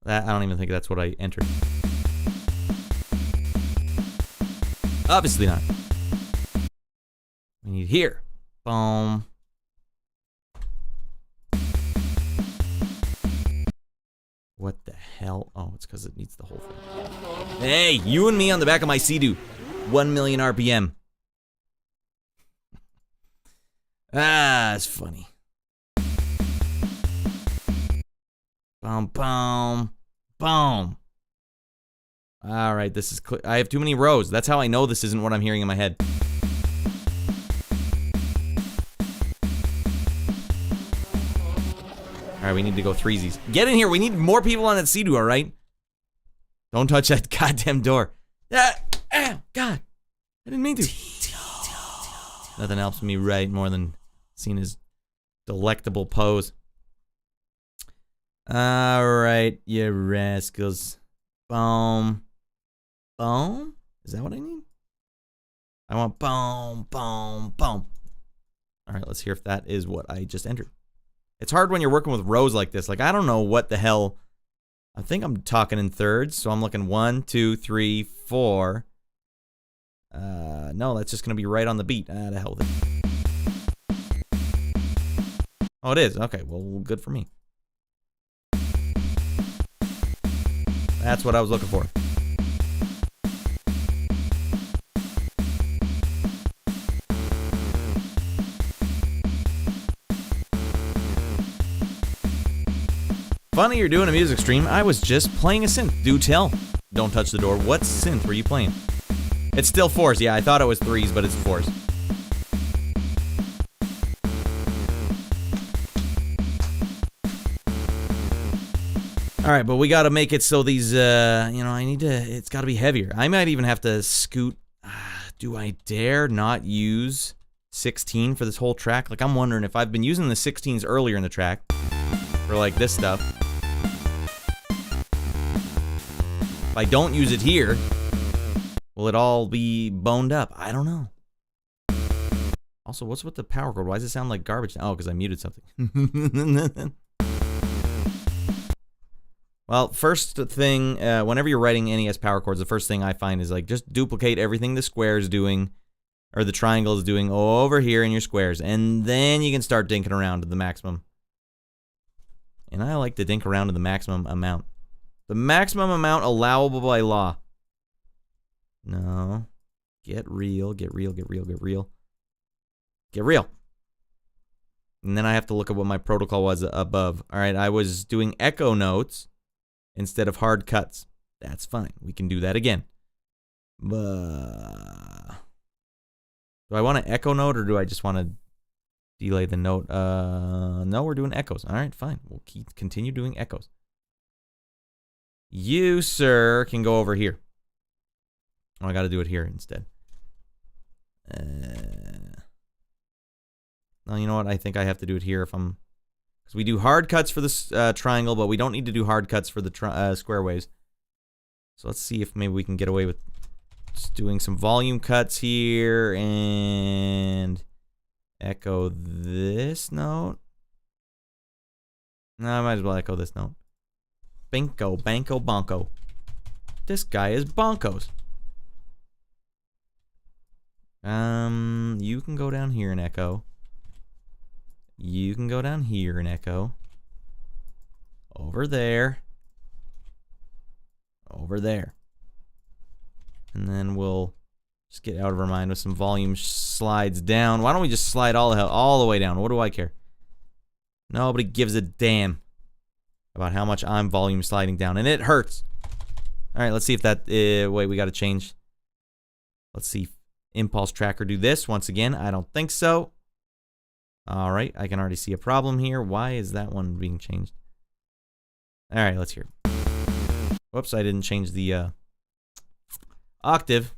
[SPEAKER 1] I don't even think that's what I entered. Obviously not. We need here. Boom. What the hell? Oh, it's because it needs the whole thing. Hey, you and me on the back of my Sea-Doo. 1 million RPM. It's funny. Boom, boom, boom. All right, this is clear. I have too many rows. That's how I know this isn't what I'm hearing in my head. All right, we need to go threesies. Get in here. We need more people on that Sea-Doo, all right? Don't touch that goddamn door. God. I didn't mean to. Nothing helps me right more than seeing his Delectable pose. Alright, you rascals. Boom. Boom? Is that what I need? I want boom, boom, boom. Alright, let's hear if that is what I just entered. It's hard when you're working with rows like this. Like, I don't know what the hell. I think I'm talking in thirds, so I'm looking 1, 2, 3, 4. No, that's just gonna be right on the beat. The hell with it. Oh, it is. Okay, well, good for me. That's what I was looking for. Funny you're doing a music stream. I was just playing a synth. Do tell. Don't touch the door. What synth were you playing? It's still 4s. Yeah, I thought it was 3s, but it's 4s. Alright, but we gotta make it so these, you know, I need to, it's gotta be heavier. I might even have to scoot. Do I dare not use 16 for this whole track? Like, I'm wondering if I've been using the 16s earlier in the track for, like, this stuff. If I don't use it here, will it all be boned up? I don't know. Also, what's with the power cord? Why does it sound like garbage? Oh, because I muted something. Well, first thing, whenever you're writing NES power chords, the first thing I find is, like, just duplicate everything the square is doing, or the triangle is doing over here in your squares, and then you can start dinking around to the maximum. And I like to dink around to the maximum amount. The maximum amount allowable by law. No. Get real, get real, get real, get real. Get real. And then I have to look at what my protocol was above. Alright, I was doing echo notes instead of hard cuts. That's fine. We can do that again. Do I want an echo note, or do I just want to delay the note? No, we're doing echoes. Alright, fine. We'll continue doing echoes. You, sir, can go over here. Oh, I gotta do it here instead. No, you know what? I think I have to do it here if I'm... Because we do hard cuts for this triangle, but we don't need to do hard cuts for the square waves. So let's see if maybe we can get away with just doing some volume cuts here and echo this note. No, I might as well echo this note. Binko, banko, bonko. This guy is bonkos. You can go down here and echo. You can go down here and echo. Over there. Over there. And then we'll just get out of our mind with some volume slides down. Why don't we just slide all the way down? What do I care? Nobody gives a damn about how much I'm volume sliding down. And it hurts. Alright, let's see if that... wait, we gotta change. Let's see. Impulse tracker do this once again. I don't think so. Alright, I can already see a problem here. Why is that one being changed? Alright, let's hear. Whoops, I didn't change the octave.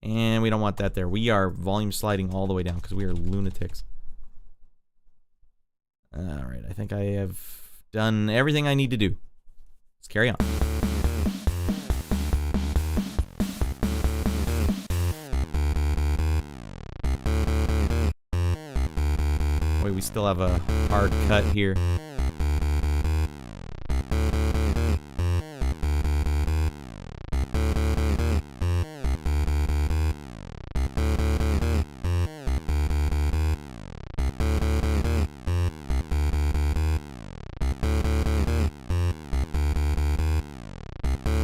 [SPEAKER 1] And we don't want that there. We are volume sliding all the way down because we are lunatics. Alright, I think I have done everything I need to do. Let's carry on. Wait, we still have a hard cut here.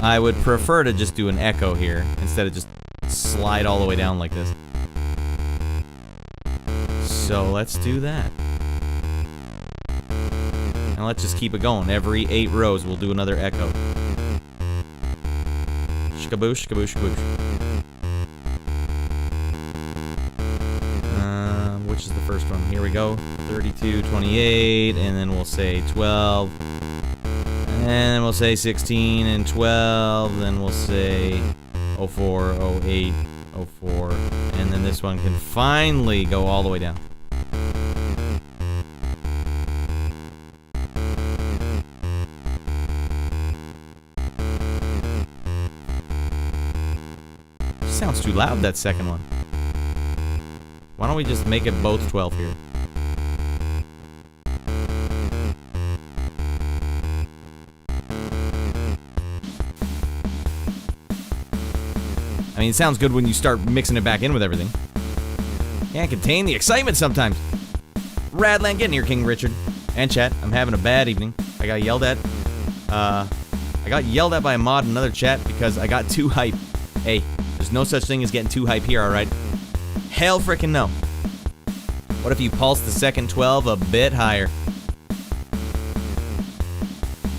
[SPEAKER 1] I would prefer to just do an echo here instead of just slide all the way down like this. So let's do that. And let's just keep it going. Every 8 rows we'll do another echo. Shkaboosh, shkaboosh, shkaboosh. Which is the first one? Here we go. 32, 28, and then we'll say 12. And then we'll say 16 and 12. Then we'll say 04, 08, 04. And then this one can finally go all the way down. sounds too loud, that second one. Why don't we just make it both 12 here? I mean, it sounds good when you start mixing it back in with everything. Can't contain the excitement sometimes. Radland, get in here, King Richard. And chat, I'm having a bad evening. I got yelled at. I got yelled at by a mod in another chat because I got too hype. Hey, there's no such thing as getting too hype here, alright? Hell frickin' no. What if you pulse the second 12 a bit higher?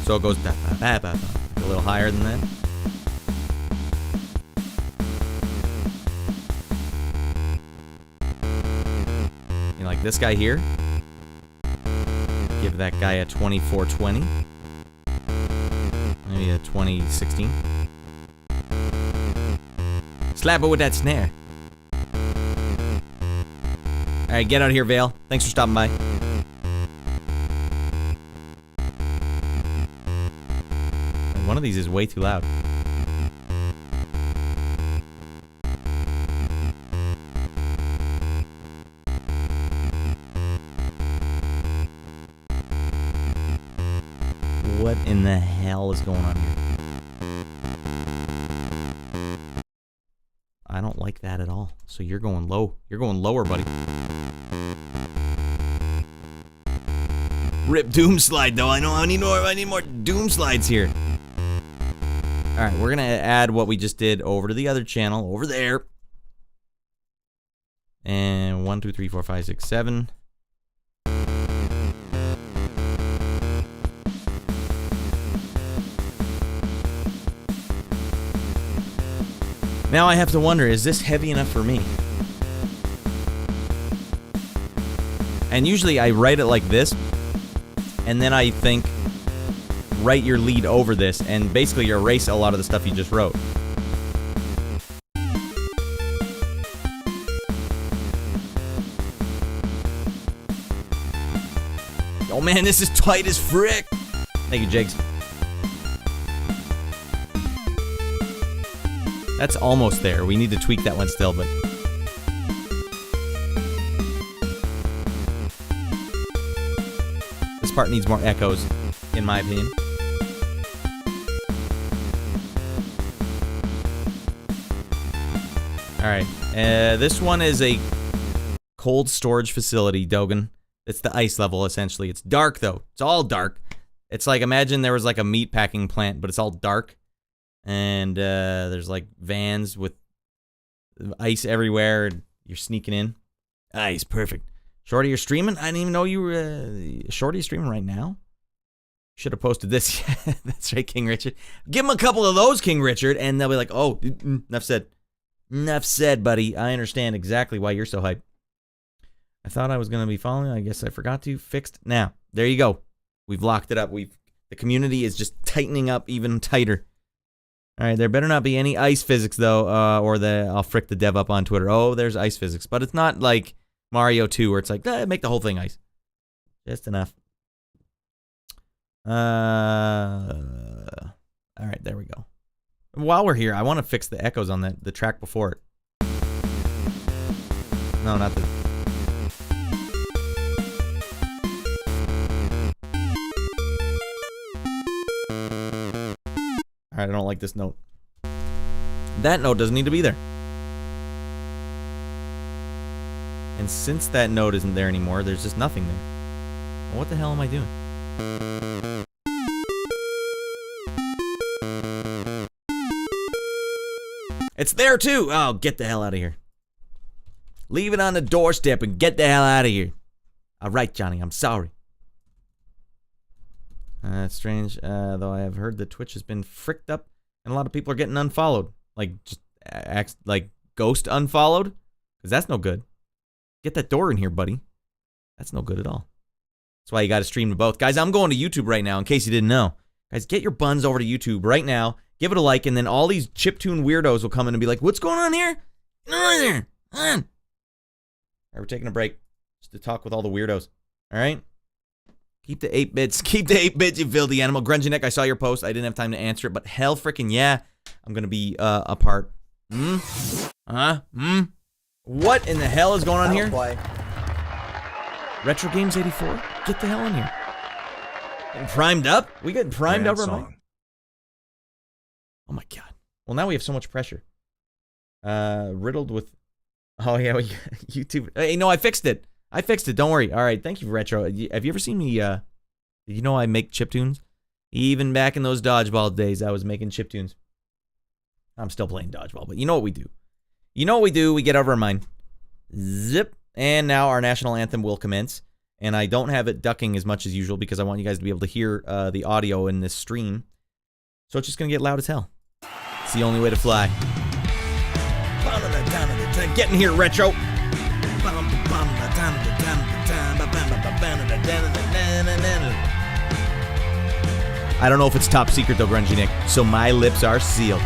[SPEAKER 1] So it goes a little higher than that. You know, like this guy here. Give that guy a 2420. Maybe a 2016. Slap it with that snare. Alright, get out of here, Vale. Thanks for stopping by. One of these is way too loud. What in the hell is going on here? I don't like that at all. So you're going low. You're going lower, buddy. Rip Doom Slide, though. I know I need more Doom Slides here. Alright, we're gonna add what we just did over to the other channel, over there. And 1, 2, 3, 4, 5, 6, 7. Now I have to wonder, is this heavy enough for me? And usually I write it like this, and then I think, write your lead over this, and basically erase a lot of the stuff you just wrote. Oh man, this is tight as frick! Thank you, Jigs. That's almost there. We need to tweak that one still, but... this part needs more echoes, in my opinion. Alright, this one is a cold storage facility, Dogan. It's the ice level, essentially. It's dark, though. It's all dark. It's like, imagine there was like a meat packing plant, but it's all dark. And there's like vans with ice everywhere. And you're sneaking in. Ice, perfect. Shorty, you're streaming? I didn't even know you were... Shorty, you're streaming right now? Should have posted this. That's right, King Richard. Give him a couple of those, King Richard, and they'll be like, oh, enough said. Enough said, buddy. I understand exactly why you're so hyped. I thought I was going to be following. I guess I forgot to. Fixed. Now, there you go. We've locked it up. The community is just tightening up even tighter. All right, there better not be any ice physics, though, or I'll frick the dev up on Twitter. Oh, there's ice physics. But it's not like Mario 2, where it's like, make the whole thing ice. Just enough. All right, there we go. While we're here, I want to fix the echoes on the track before it. No, not the... Alright, I don't like this note. That note doesn't need to be there. And since that note isn't there anymore, there's just nothing there. Well, what the hell am I doing? It's there too! Oh, get the hell out of here. Leave it on the doorstep and get the hell out of here. Alright, Johnny, I'm sorry. That's strange, though I have heard that Twitch has been fricked up and a lot of people are getting unfollowed. Like, just, like, ghost unfollowed? Because that's no good. Get that door in here, buddy. That's no good at all. That's why you gotta stream to both. Guys, I'm going to YouTube right now, in case you didn't know. Guys, get your buns over to YouTube right now. Give it a like, and then all these chiptune weirdos will come in and be like, what's going on here? Get over there. Come on. All right, we're taking a break. Just to talk with all the weirdos. All right? Keep the 8 bits. Keep the 8 bits, you filthy animal. Grungy Neck, I saw your post. I didn't have time to answer it, but hell freaking yeah. I'm going to be a part What in the hell is going on
[SPEAKER 2] That'll
[SPEAKER 1] here?
[SPEAKER 2] play.
[SPEAKER 1] Retro Games 84? Get the hell in here. Getting primed up? We getting primed
[SPEAKER 2] Grand
[SPEAKER 1] up, Ramon?
[SPEAKER 2] song.
[SPEAKER 1] Oh my god. Well, now we have so much pressure. Riddled with... Oh, yeah, YouTube... Hey, no, I fixed it. Don't worry. All right, thank you, Retro. Have you ever seen me, Did you know I make chiptunes? Even back in those dodgeball days, I was making chiptunes. I'm still playing dodgeball, but you know what we do. We get over our mind. Zip. And now our national anthem will commence. And I don't have it ducking as much as usual because I want you guys to be able to hear the audio in this stream. So it's just going to get loud as hell. It's the only way to fly. Get in here, Retro. I don't know if it's top secret though, Grungy Nick, so my lips are sealed.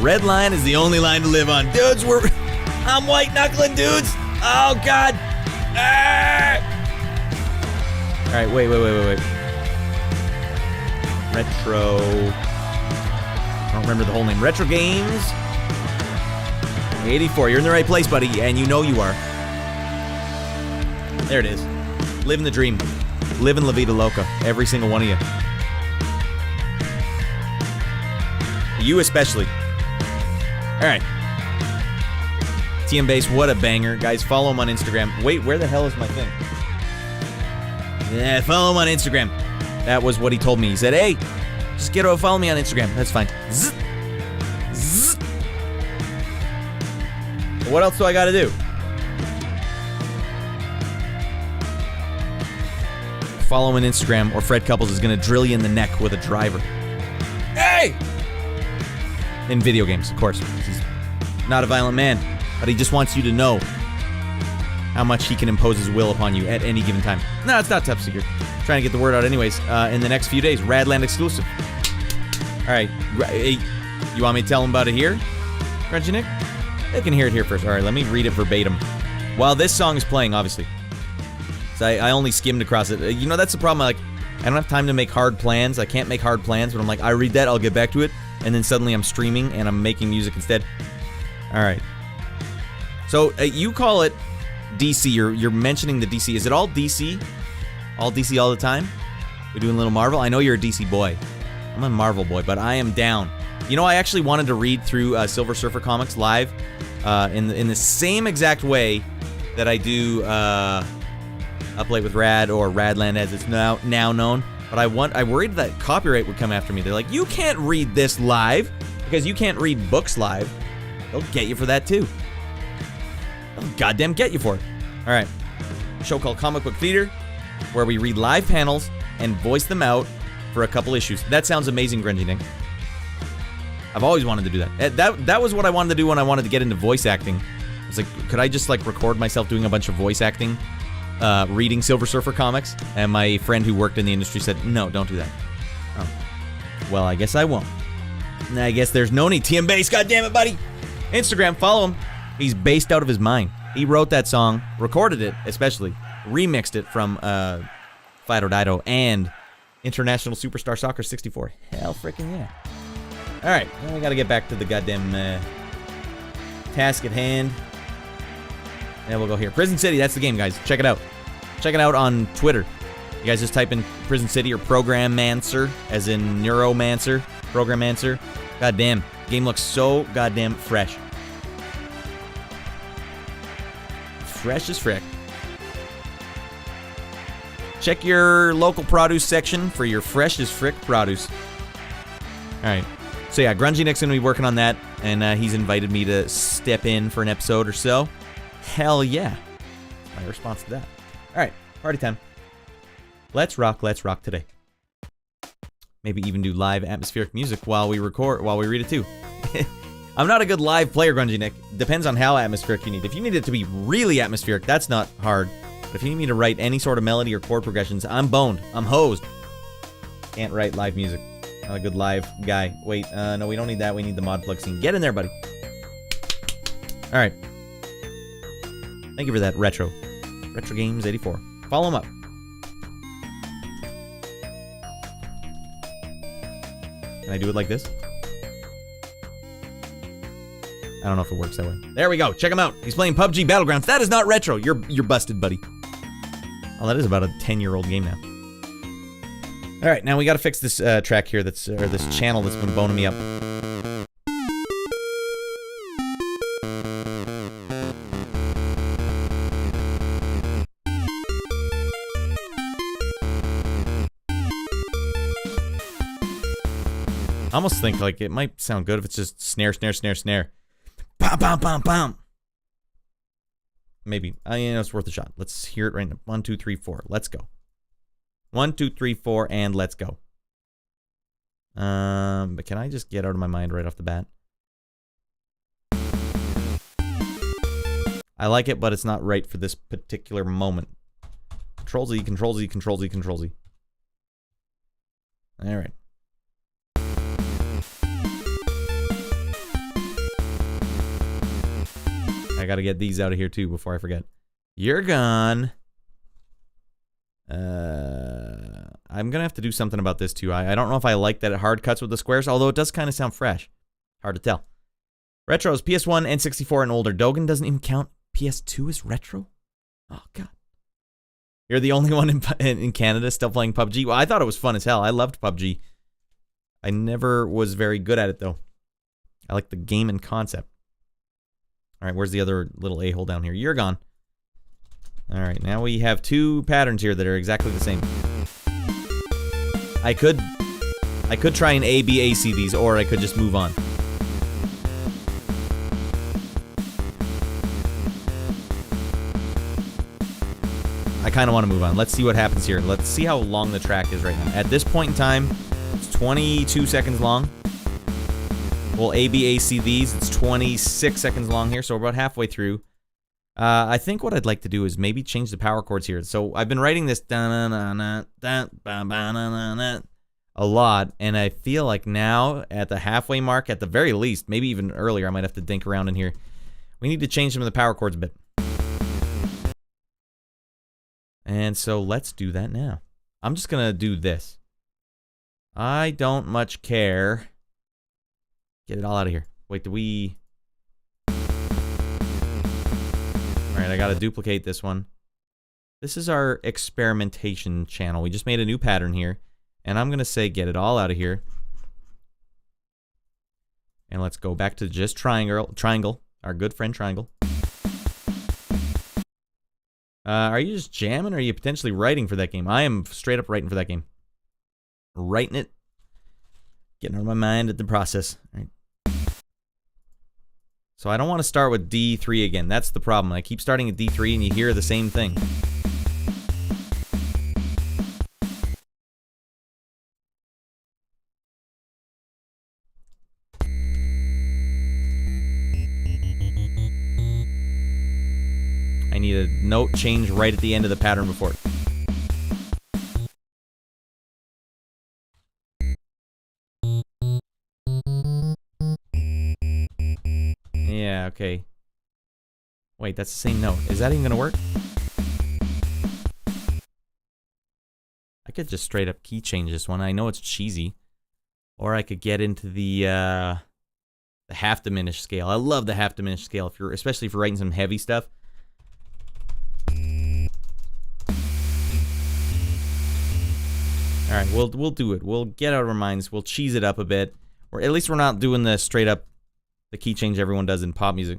[SPEAKER 1] Red line is the only line to live on. Dudes, I'm white knuckling, dudes. Oh, God. Ah! All right, wait. Retro. I don't remember the whole name. Retro Games 84. You're in the right place, buddy, and you know you are. There it is. Living the dream. Living La Vida Loca. Every single one of you. You especially. All right. TM Base, what a banger. Guys, follow him on Instagram. Wait, where the hell is my thing? Yeah, follow him on Instagram. That was what he told me. He said, hey, just follow me on Instagram. That's fine. Zzz. Zzz. What else do I got to do? Follow him on Instagram, or Fred Couples is going to drill you in the neck with a driver. Hey! In video games, of course. He's not a violent man, but he just wants you to know how much he can impose his will upon you at any given time. No, it's not top secret. Trying to get the word out anyways. In the next few days, Radland exclusive. All right. You want me to tell him about it here? Crunchy Nick? They can hear it here first. All right, let me read it verbatim. While this song is playing, obviously. So I only skimmed across it. You know, that's the problem. I don't have time to make hard plans. I can't make hard plans, but I'm like, I read that, I'll get back to it. And then suddenly I'm streaming and I'm making music instead. All right. So you call it DC. You're mentioning the DC. Is it all DC? All DC all the time? We're doing a little Marvel? I know you're a DC boy. I'm a Marvel boy, but I am down. You know, I actually wanted to read through Silver Surfer comics live in the same exact way that I do Up Late with Rad, or Radland as it's now known. But I worried that copyright would come after me. They're like, you can't read this live because you can't read books live. They'll get you for that too. They'll goddamn get you for it. All right. A show called Comic Book Theater, where we read live panels and voice them out for a couple issues. That sounds amazing, Grungy Nick. I've always wanted to do that. That was what I wanted to do when I wanted to get into voice acting. I was like, could I just record myself doing a bunch of voice acting? Reading Silver Surfer comics, and my friend who worked in the industry said, no, don't do that. Oh. Well, I guess I won't. I guess there's no need. TM Bass, goddammit, buddy! Instagram, follow him. He's based out of his mind. He wrote that song, recorded it, especially, remixed it from Fido Dido and International Superstar Soccer 64. Hell freaking yeah. Alright, now we gotta get back to the goddamn task at hand. And we'll go here. Prison City, that's the game, guys. Check it out. Check it out on Twitter. You guys just type in Prison City or Programmancer, as in Neuromancer, Programmancer. Goddamn. Game looks so goddamn fresh. Fresh as frick. Check your local produce section for your fresh as frick produce. Alright. So yeah, Grungy Nick's gonna be working on that, and he's invited me to step in for an episode or so. Hell yeah. My response to that. Alright, party time. Let's rock today. Maybe even do live atmospheric music while we read it too. I'm not a good live player, Grungy Nick. Depends on how atmospheric you need. If you need it to be really atmospheric, that's not hard. But if you need me to write any sort of melody or chord progressions, I'm boned. I'm hosed. Can't write live music. Not a good live guy. Wait, no, we don't need that. We need the mod plug scene. Get in there, buddy. Alright. Thank you for that, Retro. Retro Games 84. Follow him up. Can I do it like this? I don't know if it works that way. There we go. Check him out. He's playing PUBG Battlegrounds. That is not retro. You're busted, buddy. Oh, that is about a 10-year-old game now. All right, now we got to fix this track here. That's or this channel that's been boning me up. I almost think like it might sound good if it's just snare, snare, snare, snare. Bam, bam, bam, bam. Maybe. You know, it's worth a shot. Let's hear it right now. 1, 2, 3, 4. Let's go. 1, 2, 3, 4, and let's go. But can I just get out of my mind right off the bat? I like it, but it's not right for this particular moment. Control Z, Control Z, Control Z, Control Z. All right. I gotta get these out of here too before I forget. You're gone. I'm gonna have to do something about this too. I don't know if I like that it hard cuts with the squares, although it does kind of sound fresh. Hard to tell. Retros, PS1, N64, and older. Dogen doesn't even count. PS2 is retro? Oh, God. You're the only one in Canada still playing PUBG? Well, I thought it was fun as hell. I loved PUBG. I never was very good at it, though. I like the game and concept. All right, where's the other little a-hole down here? You're gone. All right, now we have 2 patterns here that are exactly the same. I could try and A-B-A-C these, or I could just move on. I kind of want to move on. Let's see what happens here. Let's see how long the track is right now. At this point in time, it's 22 seconds long. We'll A-B-A-C these. It's 26 seconds long here, so we're about halfway through. I think what I'd like to do is maybe change the power chords here. So I've been writing this a lot, and I feel like now, at the halfway mark, at the very least, maybe even earlier, I might have to dink around in here. We need to change some of the power chords a bit. And so let's do that now. I'm just going to do this. I don't much care. Get it all out of here. Wait, do we... Alright, I gotta duplicate this one. This is our experimentation channel. We just made a new pattern here. And I'm gonna say get it all out of here. And let's go back to just triangle. Our good friend Triangle. Are you just jamming or are you potentially writing for that game? I am straight up writing for that game. Writing it. Getting out of my mind at the process. All right. So I don't want to start with D3 again. That's the problem. I keep starting at D3 and you hear the same thing. I need a note change right at the end of the pattern before it. Yeah, okay. Wait, that's the same note. Is that even gonna work? I could just straight up key change this one. I know it's cheesy. Or I could get into the half diminished scale. I love the half diminished scale, especially if you're writing some heavy stuff. Alright, we'll do it. We'll get out of our minds. We'll cheese it up a bit. Or at least we're not doing the straight up the key change everyone does in pop music.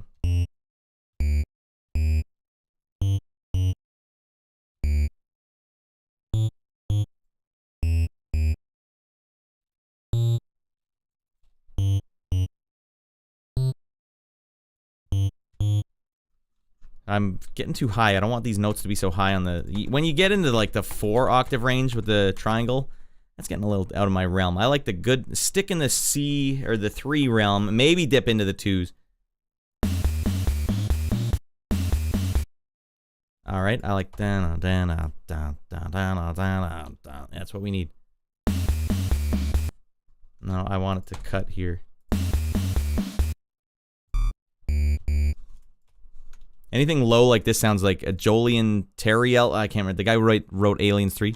[SPEAKER 1] I'm getting too high. I don't want these notes to be so high on the... When you get into like the 4 octave range with the triangle, that's getting a little out of my realm. I like the good... Stick in the C or the 3 realm. Maybe dip into the 2s. Alright, I like... That's what we need. No, I want it to cut here. Anything low like this sounds like a Jolien Terriel. I can't remember. The guy who wrote Aliens 3.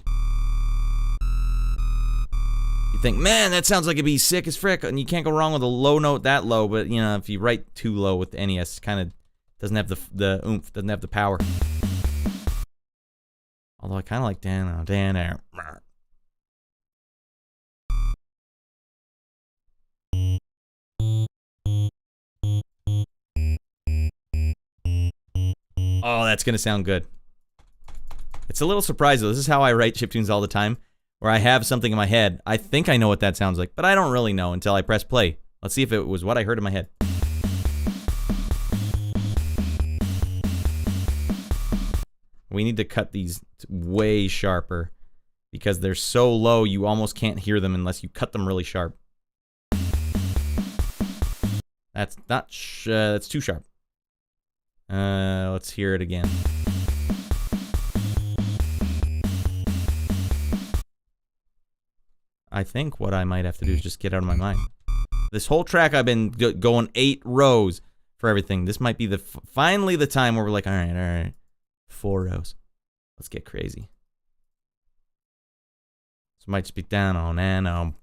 [SPEAKER 1] think, man, that sounds like it'd be sick as frick, and you can't go wrong with a low note that low, but, you know, if you write too low with the NES, it kind of doesn't have the oomph, doesn't have the power. Although I kind of like Dan. Oh, that's gonna sound good. It's a little surprising. This is how I write chiptunes all the time, where I have something in my head. I think I know what that sounds like, but I don't really know until I press play. Let's see if it was what I heard in my head. We need to cut these way sharper because they're so low you almost can't hear them unless you cut them really sharp. That's not that's too sharp. Let's hear it again. I think what I might have to do is just get out of my mind. This whole track I've been going 8 rows for everything. This might be finally the time where we're like, all right. 4 rows. Let's get crazy. So it might just be down on and on.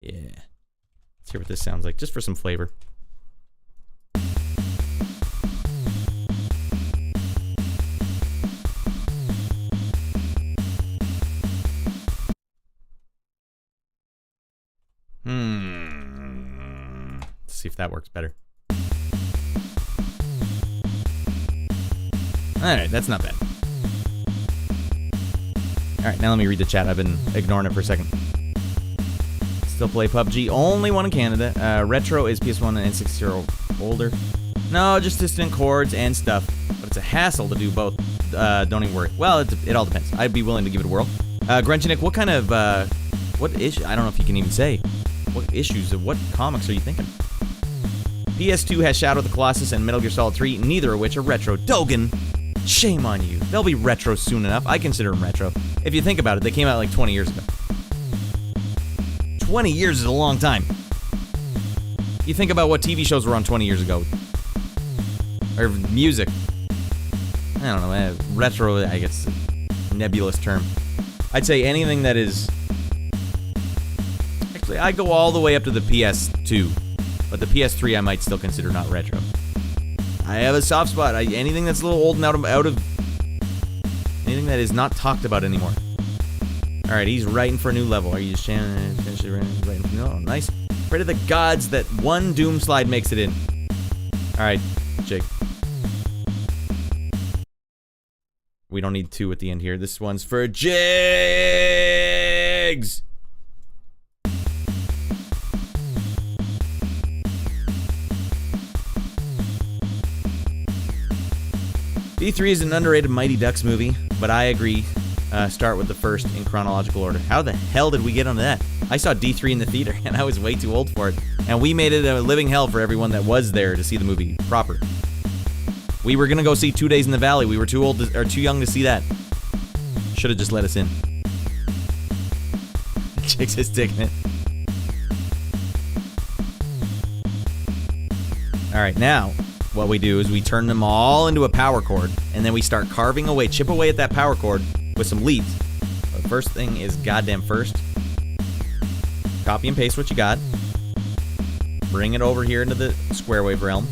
[SPEAKER 1] Yeah. Let's hear what this sounds like, just for some flavor. Let's see if that works better. Alright, that's not bad. Alright, now let me read the chat. I've been ignoring it for a second. Still play PUBG. Only one in Canada. Retro is PS1 and N64 or older. No, just distant chords and stuff. But it's a hassle to do both. Don't even worry. Well, it all depends. I'd be willing to give it a whirl. Grunchinick, what kind of... what issue? I don't know if you can even say. What issues of what comics are you thinking? PS2 has Shadow of the Colossus and Metal Gear Solid 3, neither of which are retro. Dogen, shame on you. They'll be retro soon enough. I consider them retro. If you think about it, they came out like 20 years ago. 20 years is a long time. You think about what TV shows were on 20 years ago. Or music. I don't know, retro, I guess, a nebulous term. I'd say anything that is... Actually, I go all the way up to the PS2. But the PS3 I might still consider not retro. I have a soft spot. Anything that's a little old and out of... Anything that is not talked about anymore. Alright, he's writing for a new level. Are you just writing for new level? Nice. Pray to the gods that one Doom slide makes it in. Alright, Jake. We don't need 2 at the end here. This one's for Jigs! D3 is an underrated Mighty Ducks movie, but I agree. Start with the first in chronological order. How the hell did we get on that? I saw D3 in the theater, and I was way too old for it. And we made it a living hell for everyone that was there to see the movie proper. We were gonna go see 2 Days in the Valley. We were too old or too young to see that. Should have just let us in. Chicks is taking it. Alright, now what we do is we turn them all into a power chord, and then we start carving away, chip away at that power chord with some leads. The first thing is goddamn first. Copy and paste what you got. Bring it over here into the square wave realm.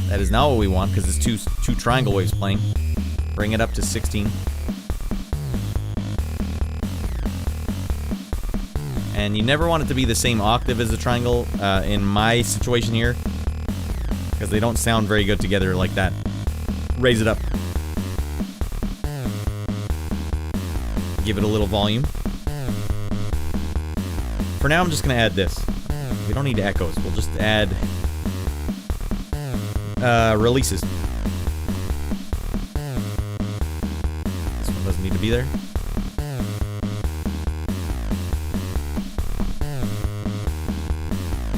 [SPEAKER 1] That is not what we want because it's two triangle waves playing. Bring it up to 16. And you never want it to be the same octave as the triangle in my situation here, because they don't sound very good together like that. Raise it up. Give it a little volume. For now, I'm just going to add this. We don't need echoes. We'll just add releases. This one doesn't need to be there.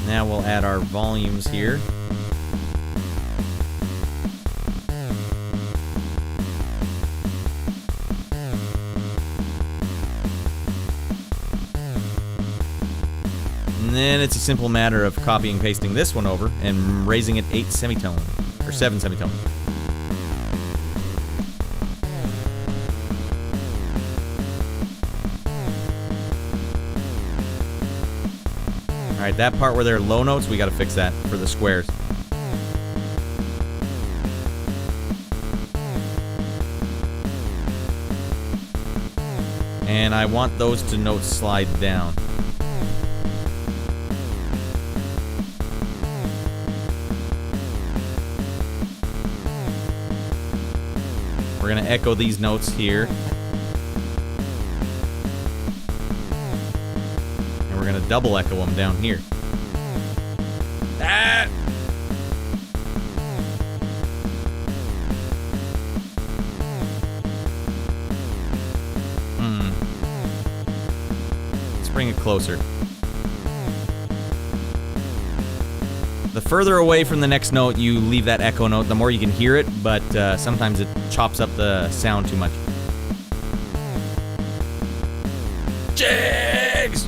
[SPEAKER 1] Now we'll add our volumes here. And then it's a simple matter of copying and pasting this one over and raising it 8 semitone. Or 7 semitones. Alright, that part where there are low notes, we gotta fix that for the squares. And I want those two notes slide down. We're gonna echo these notes here. And we're gonna double echo them down here. Ah! Let's bring it closer. The further away from the next note you leave that echo note, the more you can hear it, but sometimes it chops up the sound too much. Jigs!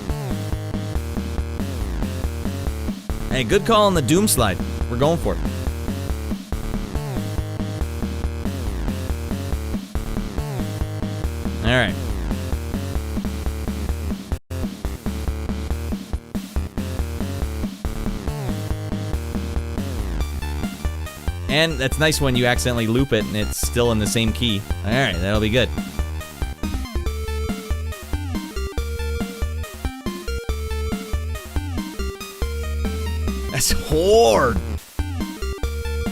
[SPEAKER 1] Hey, good call on the Doom slide. We're going for it. Alright. And that's nice when you accidentally loop it and it's still in the same key. Alright, that'll be good. That's hard!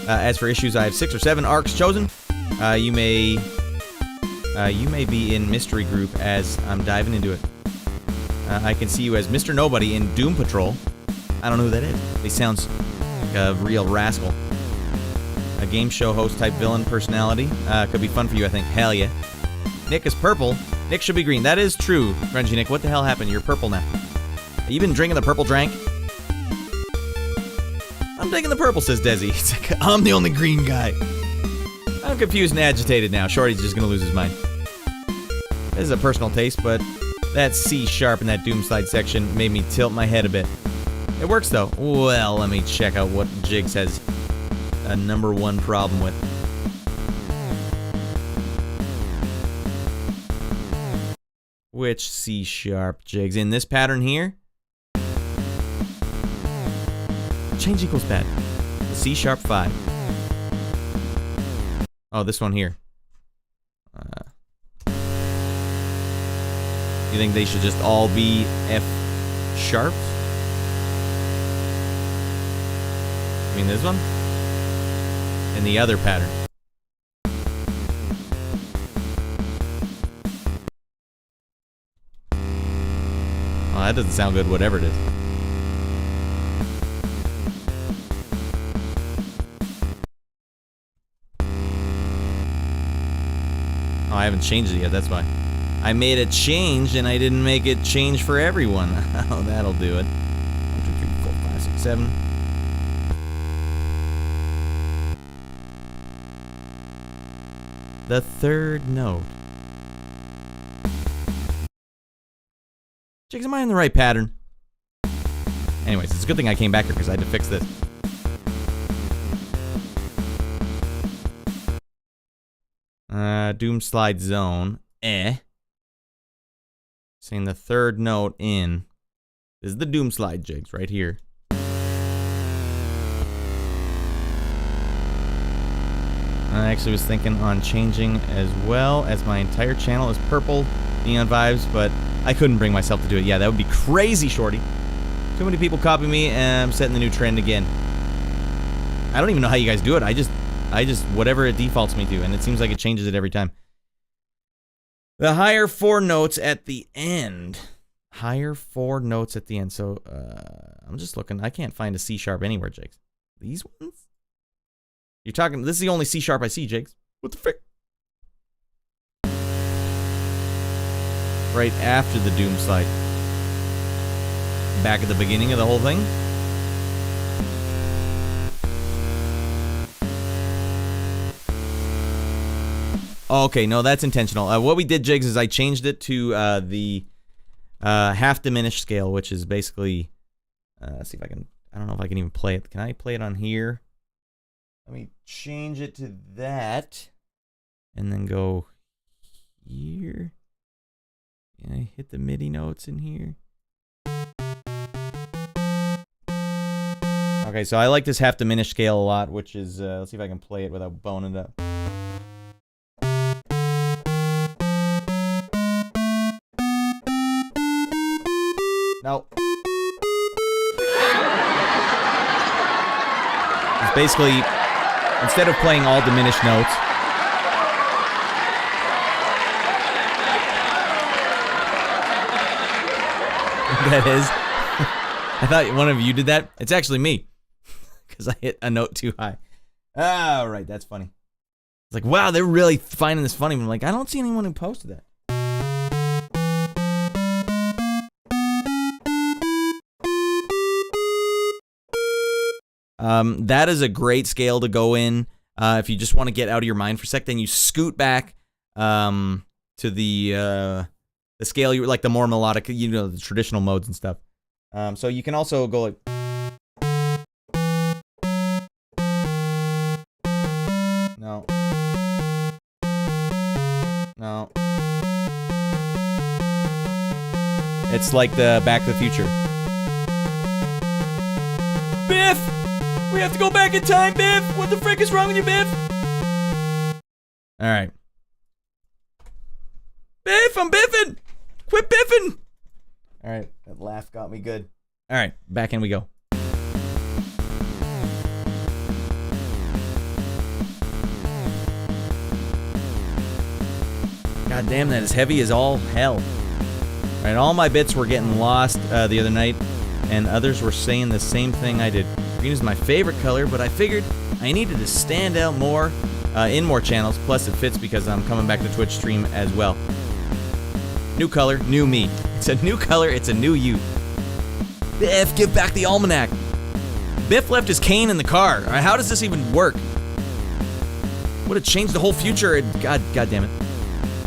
[SPEAKER 1] As for issues, I have 6 or 7 arcs chosen. You may be in Mystery Group as I'm diving into it. I can see you as Mr. Nobody in Doom Patrol. I don't know who that is. He sounds like a real rascal. A game show host type villain personality. Could be fun for you, I think. Hell yeah. Nick is purple. Nick should be green. That is true, Grungy Nick. What the hell happened? You're purple now. Have you been drinking the purple drink? I'm taking the purple, says Desi. It's like, I'm the only green guy. I'm confused and agitated now. Shorty's just gonna lose his mind. This is a personal taste, but that C sharp in that Doom slide section made me tilt my head a bit. It works though. Well, let me check out what Jigs has a #1 problem with. Which C sharp, Jigs? In this pattern here? Change equals bad. The C sharp 5. Oh, this one here. You think they should just all be F sharps? I mean this one? And the other pattern. Oh, that doesn't sound good, whatever it is. Oh, I haven't changed it yet, that's why. I made a change and I didn't make it change for everyone. Oh, that'll do it. 1, 2, 3, 4, 5, 6, 7. The third note. Jigs, am I in the right pattern? Anyways, it's a good thing I came back here because I had to fix this. Doom slide zone. Saying the third note in. This is the Doom slide, Jigs, right here. I actually was thinking on changing as well, as my entire channel is purple neon vibes, but I couldn't bring myself to do it. Yeah, that would be crazy, Shorty. Too many people copy me, and I'm setting the new trend again. I don't even know how you guys do it. I just whatever it defaults me to, and it seems like it changes it every time. The higher 4 notes at the end. Higher 4 notes at the end. So, I'm just looking. I can't find a C sharp anywhere, Jigs. These ones? You're talking, this is the only C sharp I see, Jigs. What the frick? Right after the Doom slide. Back at the beginning of the whole thing. Okay, no, that's intentional. What we did, Jigs, is I changed it to the half diminished scale, which is basically, let's see if I can, I don't know if I can even play it. Can I play it on here? Let me change it to that. And then go here. And I hit the MIDI notes in here. Okay, so I like this half diminished scale a lot, which is, let's see if I can play it without boning it up. No. It's basically, instead of playing all diminished notes, that is. I thought one of you did that. It's actually me. Because I hit a note too high. Oh, right, that's funny. It's like, wow, they're really finding this funny. I'm like, I don't see anyone who posted that. That is a great scale to go in. If you just want to get out of your mind for a sec, then you scoot back to the scale, you like the more melodic, you know, the traditional modes and stuff. So you can also go like. No. No. It's like the Back to the Future. Biff! We have to go back in time, Biff! What the frick is wrong with you, Biff? Alright. Biff, I'm biffing! Quit biffing! Alright, that laugh got me good. Alright, back in we go. God damn, that is heavy as all hell. Alright, all my bits were getting lost the other night, and others were saying the same thing I did. Green is my favorite color, but I figured I needed to stand out more in more channels, plus it fits because I'm coming back to Twitch stream as well. New color, new me. It's a new color, it's a new you. Biff, give back the almanac. Biff left his cane in the car. How does this even work? Would have changed the whole future. God damn it.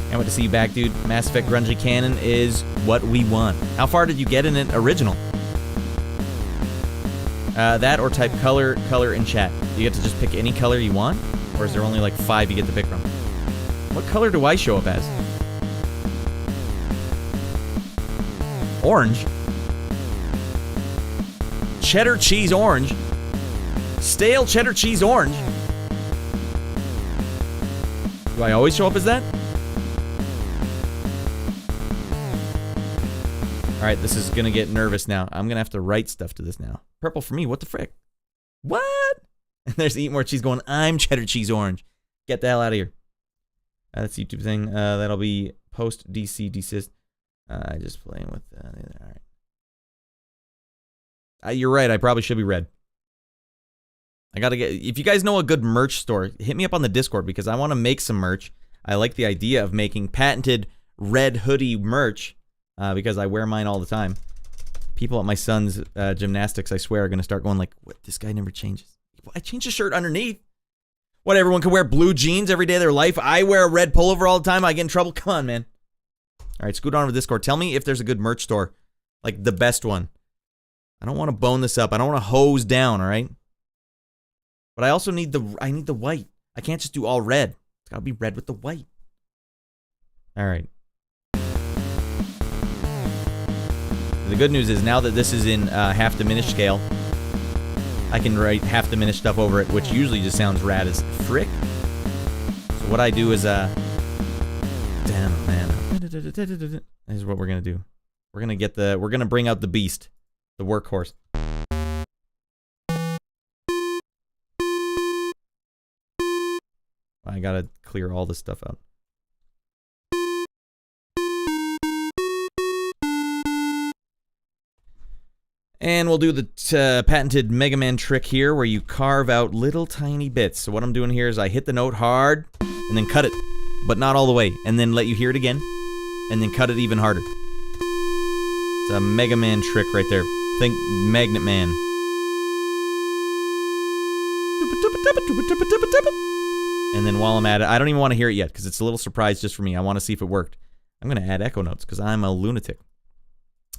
[SPEAKER 1] Can't wait to see you back, dude. Mass Effect Grungy Canon is what we want. How far did you get in it original? That or type color in chat. Do you get to just pick any color you want? Or is there only like 5 you get to pick from? What color do I show up as? Orange? Cheddar cheese orange? Stale cheddar cheese orange? Do I always show up as that? Alright, this is gonna get nervous now. I'm gonna have to write stuff to this now. Purple for me, what the frick? What? And there's Eat More Cheese going, I'm cheddar cheese orange. Get the hell out of here. That's the YouTube thing. That'll be post DC desist. Just playing with alright. You're right, I probably should be red. I gotta get, if you guys know a good merch store, hit me up on the Discord because I want to make some merch. I like the idea of making patented red hoodie merch because I wear mine all the time. People at my son's gymnastics, I swear, are gonna start going like, "What? This guy never changes. I change the shirt underneath. What? Everyone can wear blue jeans every day of their life. I wear a red pullover all the time. I get in trouble. Come on, man. All right, scoot on over to Discord. Tell me if there's a good merch store, like the best one. I don't want to bone this up. I don't want to hose down. All right. But I also need the white. I can't just do all red. It's gotta be red with the white. All right. The good news is now that this is in half diminished scale, I can write half diminished stuff over it, which usually just sounds rad as frick. So what I do is damn man, this is what we're gonna do. We're gonna bring out the beast, the workhorse. I gotta clear all this stuff out. And we'll do the patented Mega Man trick here where you carve out little tiny bits. So what I'm doing here is I hit the note hard and then cut it, but not all the way, and then let you hear it again and then cut it even harder. It's a Mega Man trick right there. Think Magnet Man. And then while I'm at it, I don't even want to hear it yet because it's a little surprise just for me. I want to see if it worked. I'm going to add echo notes because I'm a lunatic.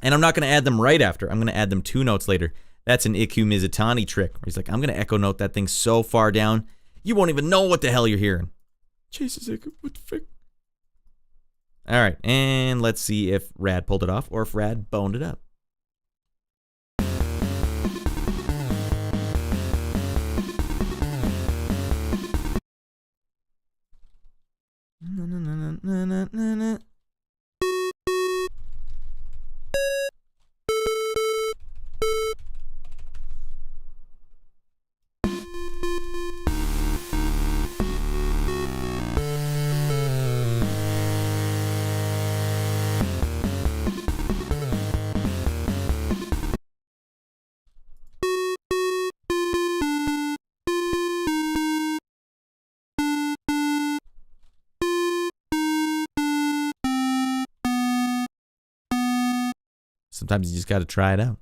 [SPEAKER 1] And I'm not going to add them right after. I'm going to add them 2 notes later. That's an Iku Mizutani trick. Where he's like, I'm going to echo note that thing so far down, you won't even know what the hell you're hearing. Jesus, Iku, what the frick? All right, and let's see if Rad pulled it off or if Rad boned it up. Sometimes you just got to try it out.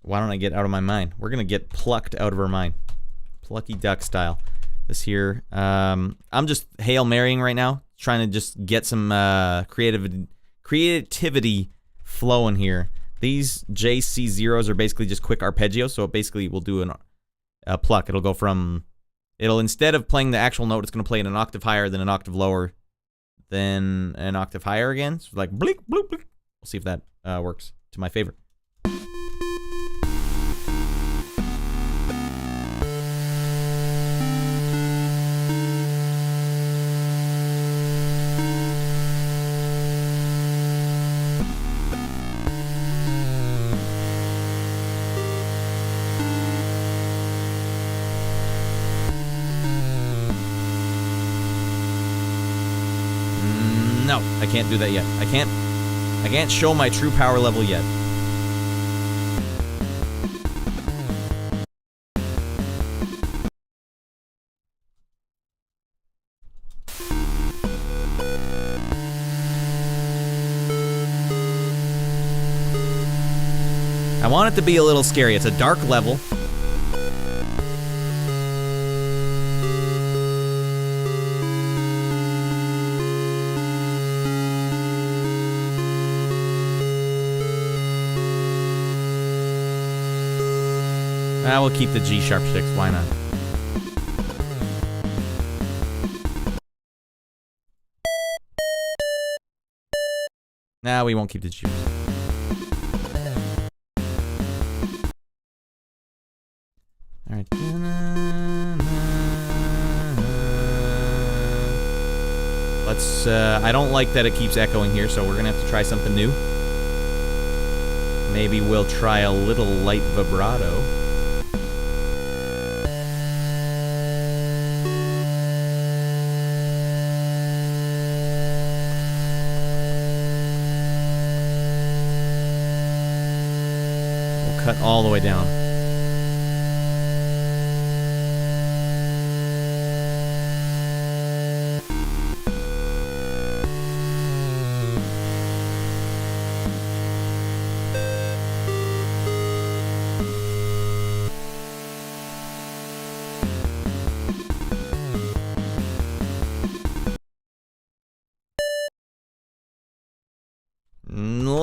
[SPEAKER 1] Why don't I get out of my mind? We're going to get plucked out of our mind. Plucky duck style. This here. I'm just Hail Marrying right now. Trying to just get some creativity flowing here. These JC0s are basically just quick arpeggios. So it basically will do a pluck. It'll go from... It'll, instead of playing the actual note, it's going to play it an octave higher, then an octave lower, then an octave higher again. So like bleep, bloop, bleep. We'll see if that works to my favor. No, I can't do that yet. I can't show my true power level yet. I want it to be a little scary. It's a dark level. I will keep the G sharp 6. Why not? Nah, we won't keep the G. All right. Let's. I don't like that it keeps echoing here, so we're gonna have to try something new. Maybe we'll try a little light vibrato. Cut all the way down.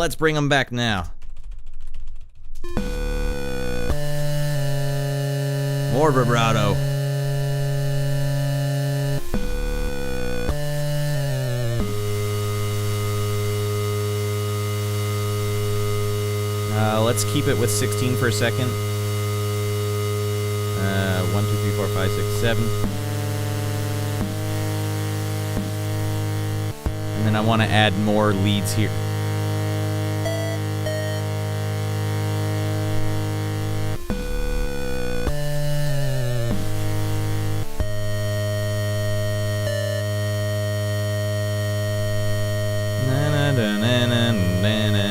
[SPEAKER 1] Let's bring them back now. More vibrato. Let's keep it with 16 for a second. 1, 2, 3, 4, 5, 6, 7. And then I want to add more leads here.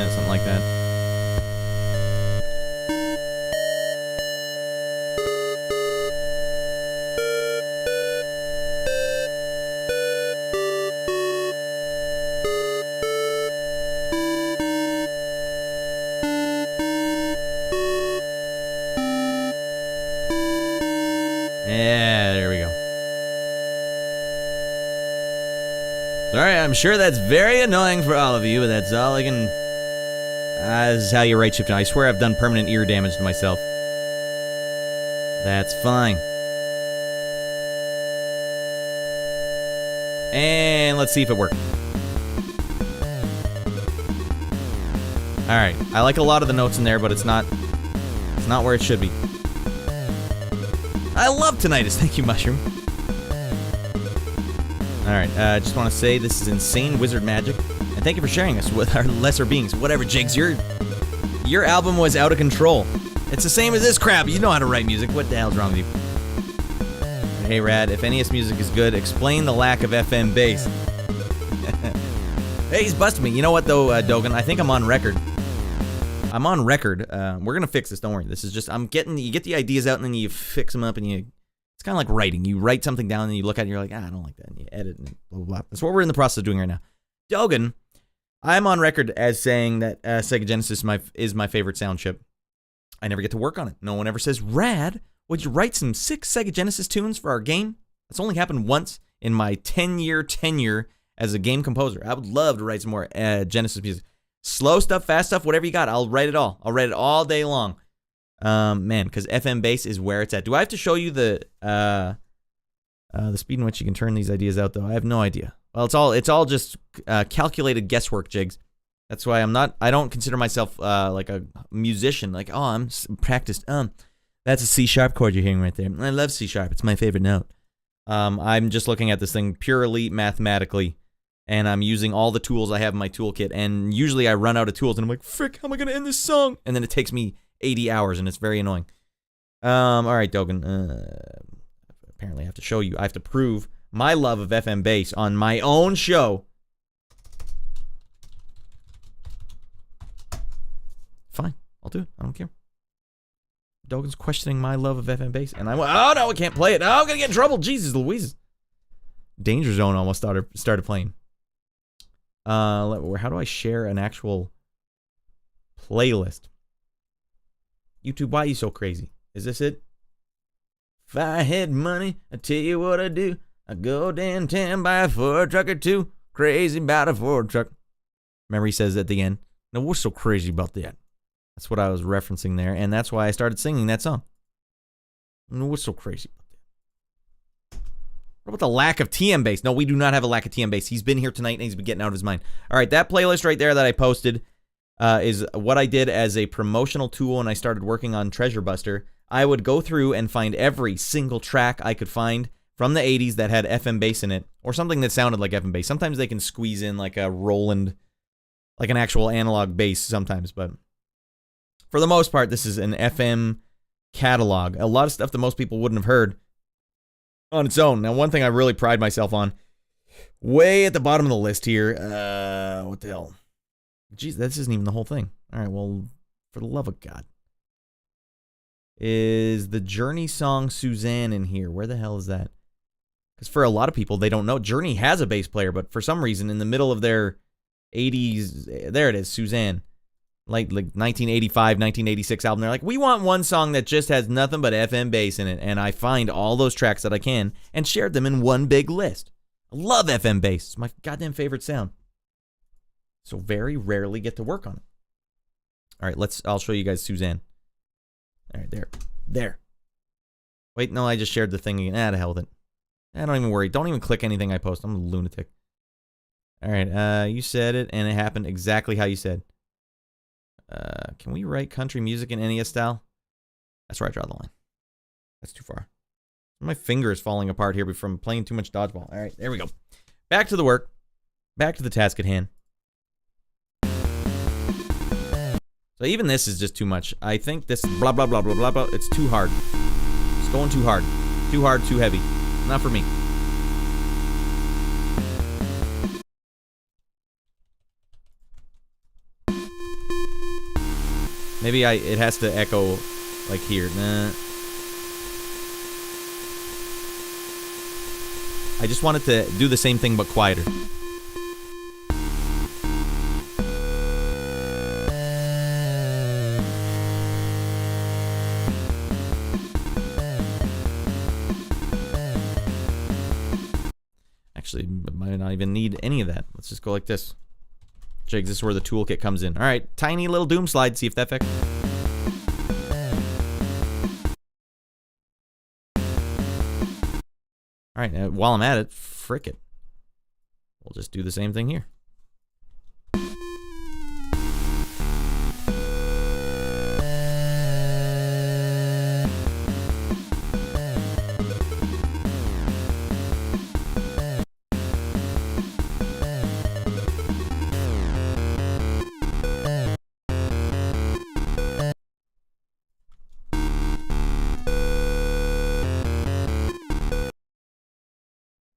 [SPEAKER 1] Something like that. Yeah, there we go. Sorry, I'm sure that's very annoying for all of you, but that's all I can This is how you write Chiptune. I swear I've done permanent ear damage to myself. That's fine. And let's see if it worked. Alright, I like a lot of the notes in there, but it's not where it should be. I love tinnitus. Thank you, Mushroom. Alright, just want to say this is insane wizard magic. And thank you for sharing us with our lesser beings. Whatever, Jigs, your album was out of control. It's the same as this crap. You know how to write music. What the hell's wrong with you? Hey, Rad, if NES music is good, explain the lack of FM bass. Hey, he's busted me. You know what, though, Dogan? I think I'm on record. I'm on record. We're gonna fix this. Don't worry. This is just you get the ideas out and then you fix them up and it's kind of like writing. You write something down and you look at it and you're like, I don't like that. And you edit and blah, blah, blah. That's what we're in the process of doing right now. Dogan, I'm on record as saying that Sega Genesis is my favorite sound chip. I never get to work on it. No one ever says, Rad, would you write some sick Sega Genesis tunes for our game? That's only happened once in my 10-year tenure as a game composer. I would love to write some more Genesis music. Slow stuff, fast stuff, whatever you got, I'll write it all. I'll write it all day long. Man, because FM bass is where it's at. Do I have to show you the speed in which you can turn these ideas out, though? I have no idea. Well, it's all just calculated guesswork, Jigs. That's why I don't consider myself like a musician. Like, oh, I'm practiced. That's a C sharp chord you're hearing right there. I love C sharp. It's my favorite note. I'm just looking at this thing purely mathematically. And I'm using all the tools I have in my toolkit, and usually I run out of tools, and I'm like, frick, how am I going to end this song? And then it takes me 80 hours, and it's very annoying. All right, Dogan. Apparently I have to show you. I have to prove my love of FM bass on my own show. Fine, I'll do it. I don't care. Dogan's questioning my love of FM bass, and I went, oh, no, I can't play it. Oh, I'm going to get in trouble. Jesus Louise. Danger Zone almost started playing. How do I share an actual playlist? YouTube, why are you so crazy? Is this it? If I had money, I'd tell you what I'd do. I'd go downtown, buy a Ford truck or two. Crazy about a Ford truck. Remember he says at the end, no, what's so crazy about that? That's what I was referencing there, and that's why I started singing that song. No, what's so crazy about that? What about the lack of TM bass? No, we do not have a lack of TM bass. He's been here tonight and he's been getting out of his mind. All right, that playlist right there that I posted is what I did as a promotional tool when I started working on Treasure Buster. I would go through and find every single track I could find from the 80s that had FM bass in it, or something that sounded like FM bass. Sometimes they can squeeze in like a Roland, like an actual analog bass sometimes, but for the most part, this is an FM catalog. A lot of stuff that most people wouldn't have heard on its own. Now, one thing I really pride myself on, way at the bottom of the list here, what the hell? Jeez, this isn't even the whole thing. All right, well, for the love of God. Is the Journey song Suzanne in here? Where the hell is that? Because for a lot of people, they don't know. Journey has a bass player, but for some reason, in the middle of their 80s, there it is, Suzanne. Like 1985, 1986 album. They're like, we want one song that just has nothing but FM bass in it. And I find all those tracks that I can and shared them in one big list. I love FM bass. It's my goddamn favorite sound. So very rarely get to work on it. All right, I'll show you guys Suzanne. All right, there. Wait, no, I just shared the thing again. To hell with it. Don't even worry. Don't even click anything I post. I'm a lunatic. All right, you said it, and it happened exactly how you said. Can we write country music in NES style? That's where I draw the line. That's too far. My finger is falling apart here from playing too much dodgeball. All right, there we go. Back to the work. Back to the task at hand. So even this is just too much. I think this blah, blah, blah, blah, blah, blah. It's too hard. It's going too hard. Too hard, too heavy. Not for me. Maybe it has to echo like here. Nah. I just wanted to do the same thing but quieter. Actually, might not even need any of that. Let's just go like this. Jigs, this is where the toolkit comes in. All right, tiny little doom slide. See if that fixes. All right, while I'm at it, frick it. We'll just do the same thing here.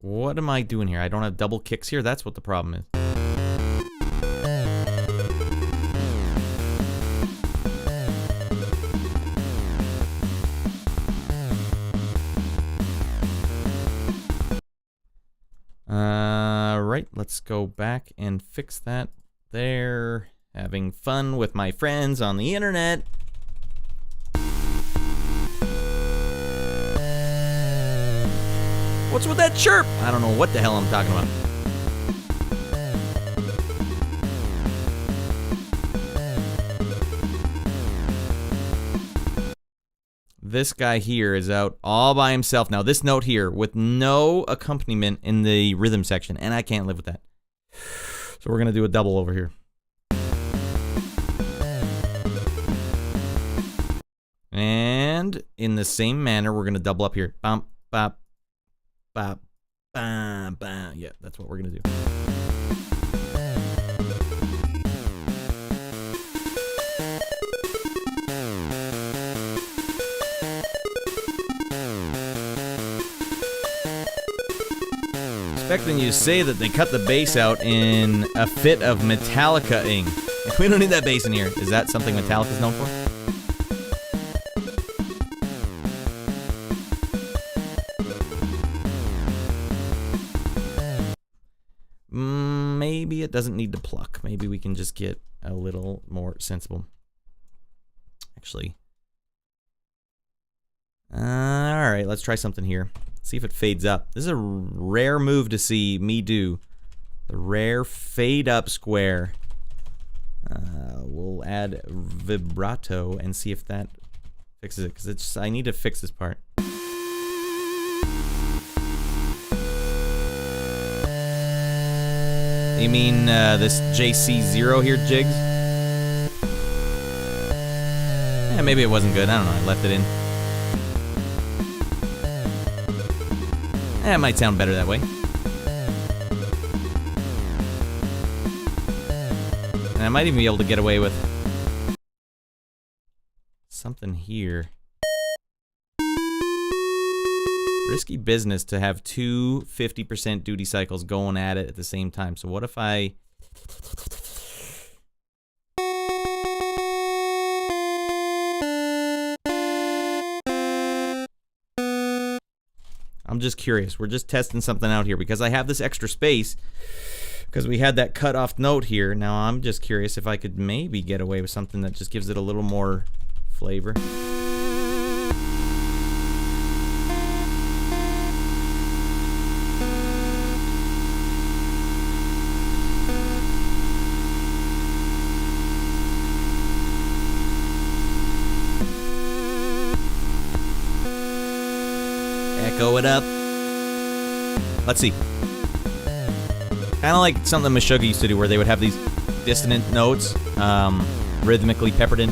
[SPEAKER 1] What am I doing here? I don't have double kicks here? That's what the problem is. Right, let's go back and fix that there. Having fun with my friends on the internet. What's with that chirp? I don't know what the hell I'm talking about. This guy here is out all by himself. Now, this note here with no accompaniment in the rhythm section, and I can't live with that. So we're going to do a double over here. And in the same manner, we're going to double up here. Bump, bop, bop, bam, bam. Yeah, that's what we're going to do. Expecting you to say that they cut the bass out in a fit of Metallica-ing. We don't need that bass in here. Is that something Metallica's known for? Maybe it doesn't need to pluck. Maybe we can just get a little more sensible. Actually. Alright, let's try something here. See if it fades up. This is a rare move to see me do. The rare fade up square. We'll add vibrato and see if that fixes it. Because it's I need to fix this part. You mean this JC0 here, Jigs? Yeah, maybe it wasn't good. I don't know. I left it in. It might sound better that way. And I might even be able to get away with something here. Risky business to have two 50% duty cycles going at it at the same time. So what if I... I'm just curious. We're just testing something out here because I have this extra space because we had that cut off note here. Now I'm just curious if I could maybe get away with something that just gives it a little more flavor. Echo it up. Let's see. Kind of like something Meshuggah used to do where they would have these dissonant notes rhythmically peppered in.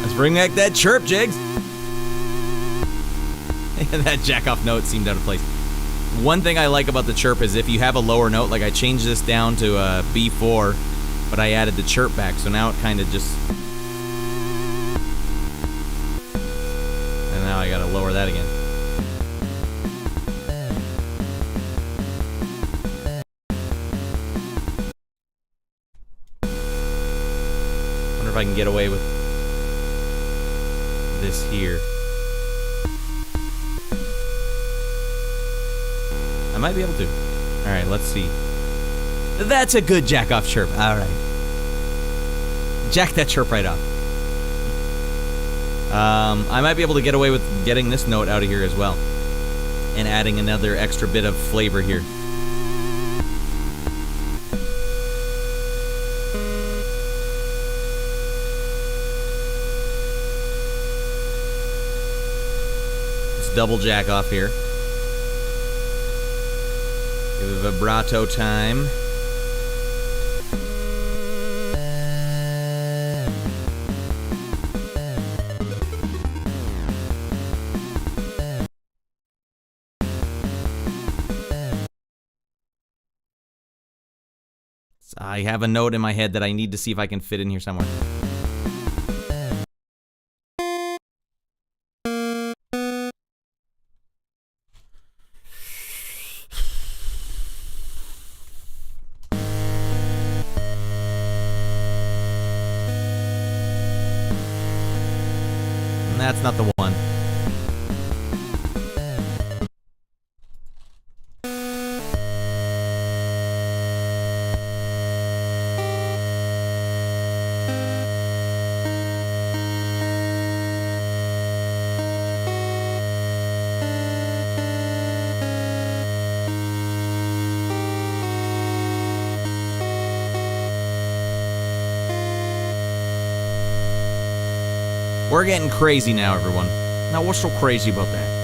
[SPEAKER 1] Let's bring back that chirp, Jigs. That jack-off note seemed out of place. One thing I like about the chirp is if you have a lower note, like I changed this down to a B4, but I added the chirp back, so now it kind of just... And now I gotta lower that again. Wonder if I can get away with this here. I might be able to. Alright, let's see. That's a good jack-off chirp. Alright. Jack that chirp right off. I might be able to get away with getting this note out of here as well. And adding another extra bit of flavor here. Let's double jack off here. Give it vibrato time. I have a note in my head that I need to see if I can fit in here somewhere. And that's not the one. We're getting crazy now, everyone. Now, what's so crazy about that?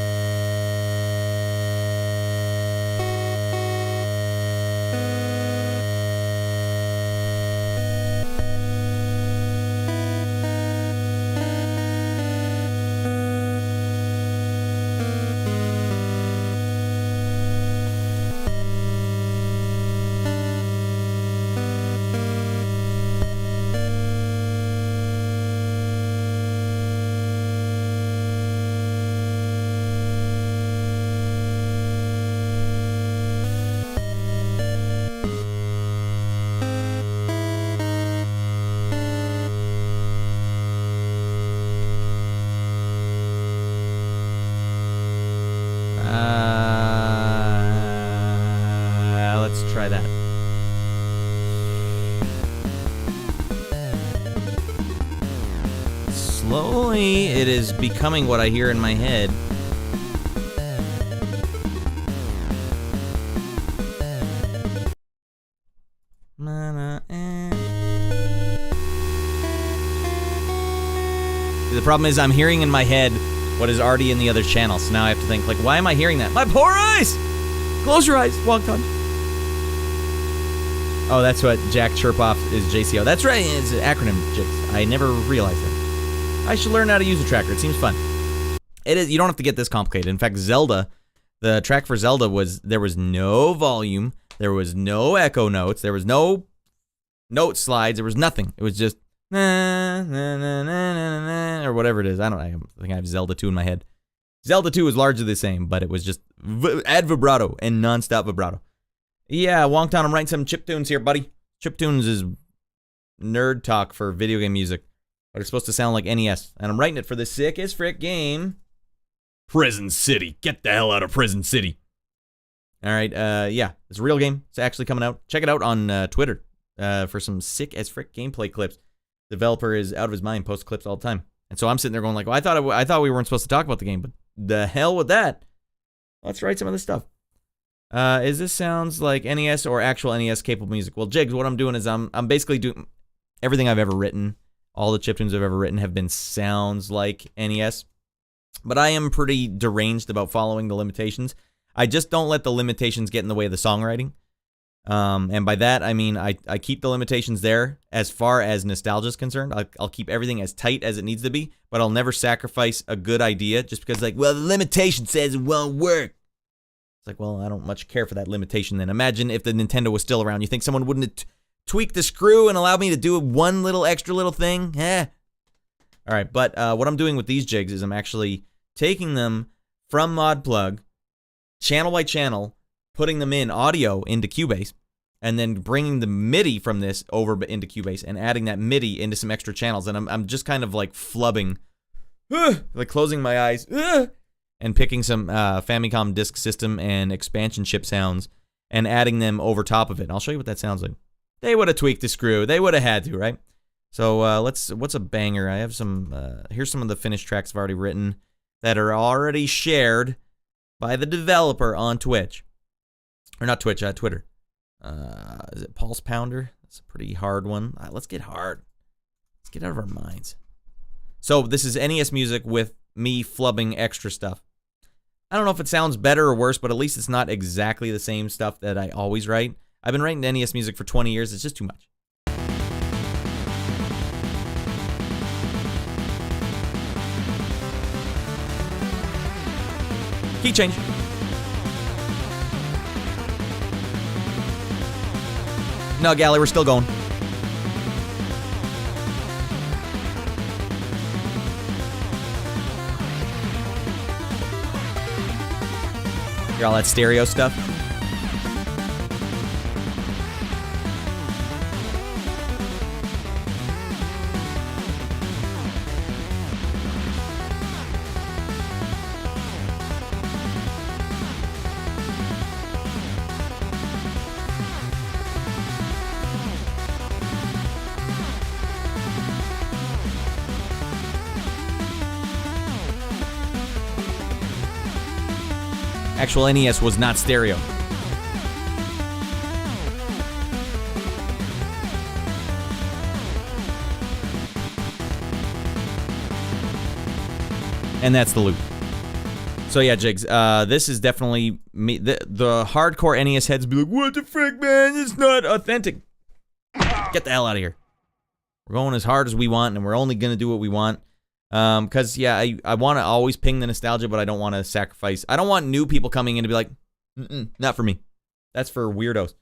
[SPEAKER 1] Let's try that. Slowly, it is becoming what I hear in my head. The problem is I'm hearing in my head what is already in the other channel, so now I have to think, like, why am I hearing that? My poor eyes! Close your eyes, walk on. Oh, that's what Jack Chirpoff is, JCO. That's right, it's an acronym, Jace. I never realized that. I should learn how to use a tracker, it seems fun. It is, you don't have to get this complicated. In fact, Zelda, the track for Zelda was, there was no volume, there was no echo notes, there was no note slides, there was nothing. It was just, or whatever it is. I think I have Zelda 2 in my head. Zelda 2 was largely the same, but it was just add vibrato and non-stop vibrato. Yeah, Wongtown, I'm writing some chiptunes here, buddy. Chiptunes is nerd talk for video game music, but it's supposed to sound like NES, and I'm writing it for the sick as frick game, Prison City. Get the hell out of Prison City. All right, yeah, it's a real game. It's actually coming out. Check it out on Twitter for some sick as frick gameplay clips. Developer is out of his mind, posts clips all the time. And so I'm sitting there going like, well, I thought we weren't supposed to talk about the game, but the hell with that. Let's write some of this stuff. Is this sounds like NES or actual NES capable music? Well, Jigs, what I'm doing is I'm basically doing everything I've ever written. All the chiptunes I've ever written have been sounds like NES. But I am pretty deranged about following the limitations. I just don't let the limitations get in the way of the songwriting. And by that, I mean, I keep the limitations there as far as nostalgia is concerned. I'll keep everything as tight as it needs to be, but I'll never sacrifice a good idea just because, like, well, the limitation says it won't work. It's like, well, I don't much care for that limitation then. Imagine if the Nintendo was still around. You think someone wouldn't tweak the screw and allow me to do one little extra little thing? Eh. All right, but what I'm doing with these jigs is I'm actually taking them from ModPlug, channel by channel, putting them in audio into Cubase, and then bringing the MIDI from this over into Cubase and adding that MIDI into some extra channels. And I'm just kind of like flubbing, like closing my eyes, and picking some Famicom Disk System and expansion chip sounds and adding them over top of it. And I'll show you what that sounds like. They would have tweaked the screw. They would have had to, right? So what's a banger? I have some, here's some of the finished tracks I've already written that are already shared by the developer on Twitch. Or not Twitch, Twitter. Is it Pulse Pounder? That's a pretty hard one. Let's get hard. Let's get out of our minds. So this is NES music with me flubbing extra stuff. I don't know if it sounds better or worse, but at least it's not exactly the same stuff that I always write. I've been writing NES music for 20 years. It's just too much. Key change. No, Galley, we're still going. Hear all that stereo stuff? Actual NES was not stereo. And that's the loop. So yeah, Jigs, this is definitely me. The hardcore NES heads be like, what the frick, man? It's not authentic. Get the hell out of here. We're going as hard as we want, and we're only going to do what we want. Because, yeah, I want to always ping the nostalgia, but I don't want to sacrifice. I don't want new people coming in to be like, not for me. That's for weirdos.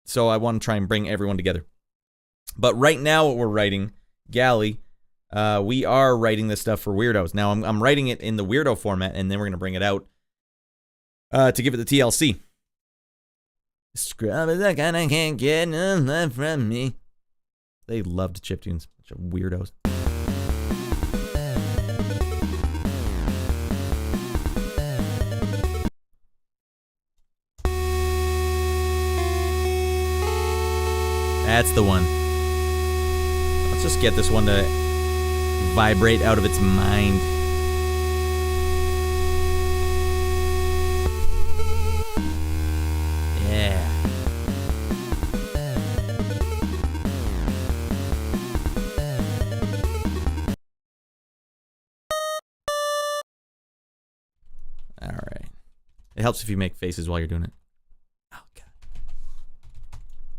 [SPEAKER 1] So I want to try and bring everyone together. But right now what we're writing, Galley, we are writing this stuff for weirdos. Now I'm writing it in the weirdo format, and then we're going to bring it out to give it the TLC. Scrub is that kind I can't get none from me. They loved chiptunes. Bunch of weirdos. That's the one. Let's just get this one to vibrate out of its mind. Yeah. All right. It helps if you make faces while you're doing it. Oh, God.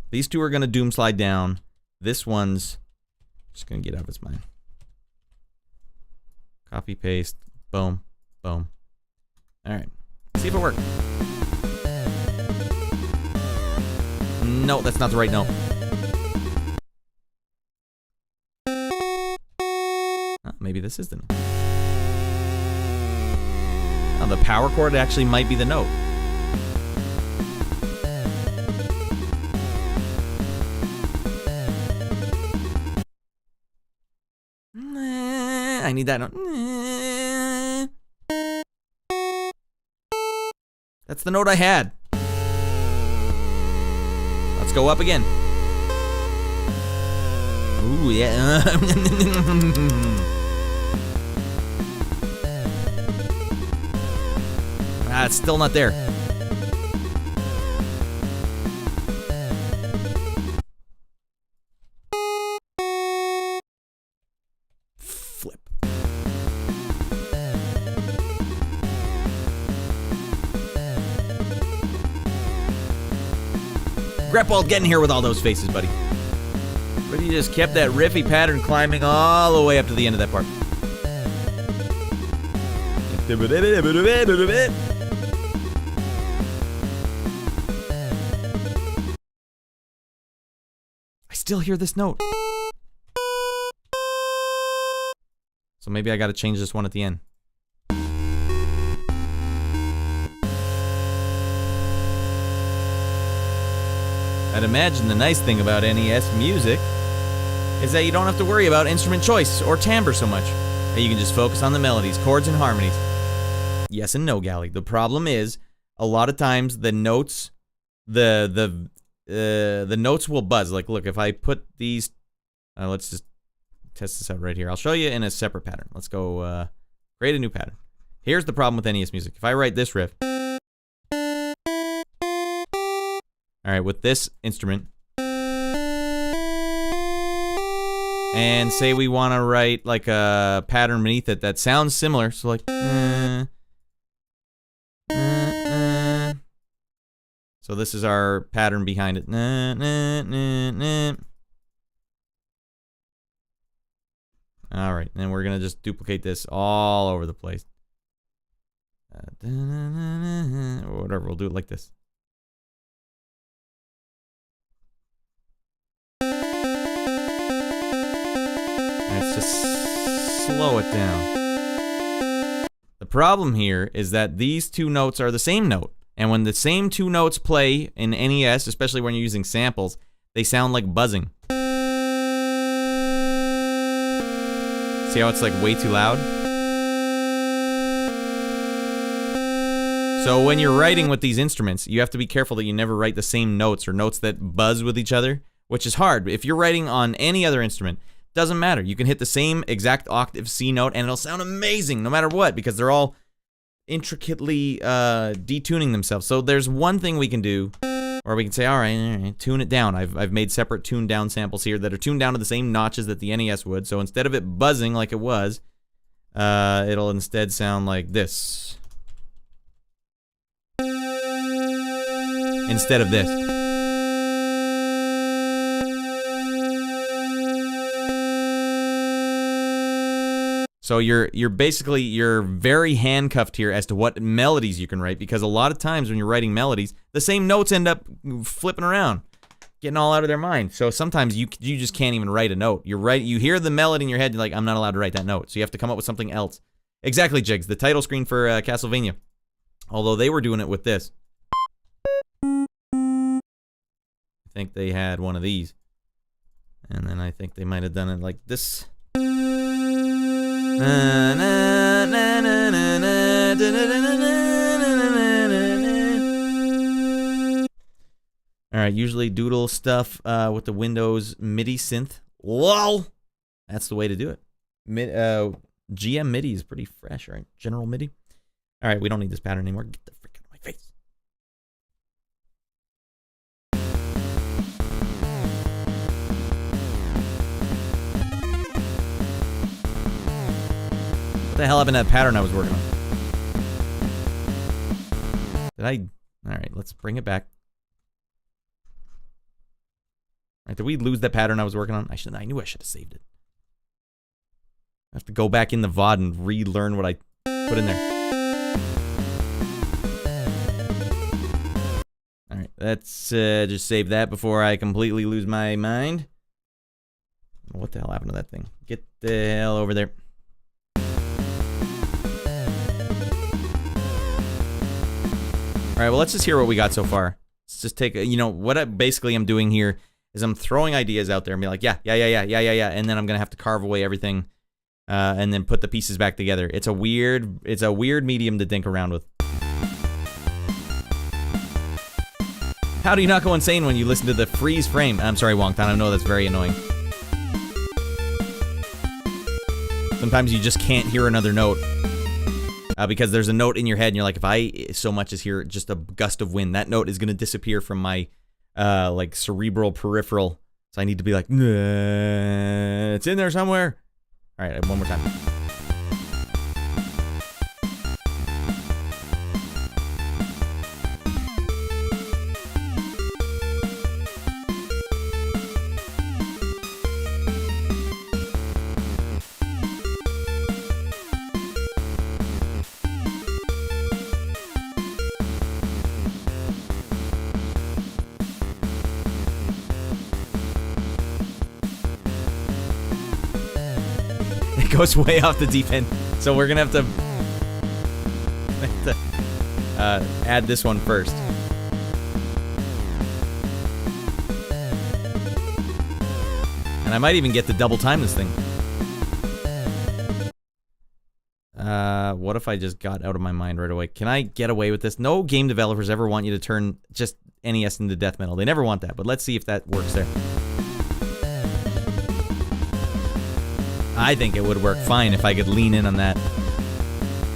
[SPEAKER 1] These two are going to doom slide down. This one's just going to get out of its mind. Copy, paste, boom, boom. All right. See if it works. No, that's not the right note. Oh, maybe this is the note. Oh, the power chord actually might be the note. I need that note. That's the note I had. Let's go up again. Ooh, yeah. It's still not there. Flip. Grepwald, get in here with all those faces, buddy. But he just kept that riffy pattern climbing all the way up to the end of that part. I still hear this note. So maybe I gotta change this one at the end. I'd imagine the nice thing about NES music is that you don't have to worry about instrument choice or timbre so much. That you can just focus on the melodies, chords, and harmonies. Yes and no, Galley. The problem is, a lot of times the notes, the notes will buzz. Like, look, if I put these Let's just test this out right here. I'll show you in a separate pattern. Let's go create a new pattern. Here's the problem with NES music. If I write this riff, all right, with this instrument, and say we want to write like a pattern beneath it that sounds similar, so like, so this is our pattern behind it. All right, and we're gonna just duplicate this all over the place. Or whatever, we'll do it like this. Let's just slow it down. The problem here is that these two notes are the same note. And when the same two notes play in NES, especially when you're using samples, they sound like buzzing. See how it's like way too loud? So when you're writing with these instruments, you have to be careful that you never write the same notes or notes that buzz with each other, which is hard. If you're writing on any other instrument, doesn't matter. You can hit the same exact octave C note and it'll sound amazing no matter what, because they're all intricately detuning themselves. So there's one thing we can do, or we can say, all right, tune it down. I've made separate tuned down samples here that are tuned down to the same notches that the NES would. So instead of it buzzing like it was, it'll instead sound like this. Instead of this. So you're basically very handcuffed here as to what melodies you can write, because a lot of times when you're writing melodies, the same notes end up flipping around, getting all out of their mind. So sometimes you just can't even write a note. You hear the melody in your head, you're like, I'm not allowed to write that note. So you have to come up with something else. Exactly, Jigs. The title screen for Castlevania. Although they were doing it with this. I think they had one of these. And then I think they might have done it like this. Alright, usually doodle stuff with the Windows MIDI synth. LOL! That's the way to do it. GM MIDI is pretty fresh, right? General MIDI. Alright, we don't need this pattern anymore. Get the frick out of my face. What the hell happened to that pattern I was working on? Alright, let's bring it back. Alright, did we lose that pattern I was working on? I knew I should have saved it. I have to go back in the VOD and relearn what I put in there. Alright, let's just save that before I completely lose my mind. What the hell happened to that thing? Get the hell over there. Alright, well, let's just hear what we got so far. Let's just take, what I basically am doing here is I'm throwing ideas out there and be like, yeah, and then I'm gonna have to carve away everything, and then put the pieces back together. It's a weird medium to dink around with. How do you not go insane when you listen to the freeze frame? I'm sorry, Wongtan, I know that's very annoying. Sometimes you just can't hear another note. Because there's a note in your head and you're like, if I so much as hear just a gust of wind, that note is going to disappear from my, like, cerebral peripheral. So I need to be like, nah, it's in there somewhere. All right, one more time. Goes way off the deep end, so we're gonna have to add this one first. And I might even get to double time this thing. What if I just got out of my mind right away? Can I get away with this? No game developers ever want you to turn just NES into death metal. They never want that, but let's see if that works there. I think it would work fine if I could lean in on that.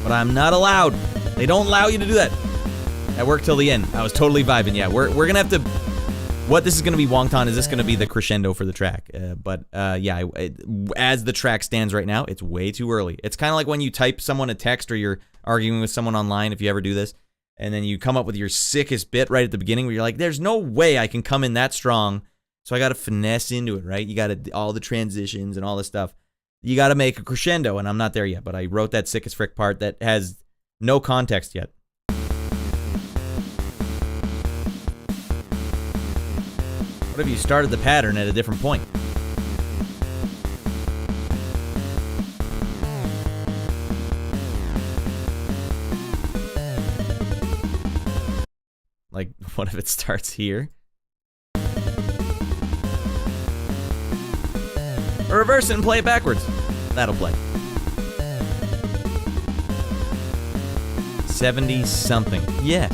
[SPEAKER 1] But I'm not allowed. They don't allow you to do that. That worked till the end. I was totally vibing. Yeah, we're gonna have to. What this is gonna be wonked on is this gonna be the crescendo for the track. Yeah, as the track stands right now, it's way too early. It's kind of like when you type someone a text or you're arguing with someone online, if you ever do this, and then you come up with your sickest bit right at the beginning where you're like, there's no way I can come in that strong, so I gotta finesse into it, right? You gotta, all the transitions and all this stuff. You gotta make a crescendo, and I'm not there yet, but I wrote that sick as frick part that has no context yet. What if you started the pattern at a different point? Like, what if it starts here? Or reverse it and play it backwards. That'll play. 70-something. Yes.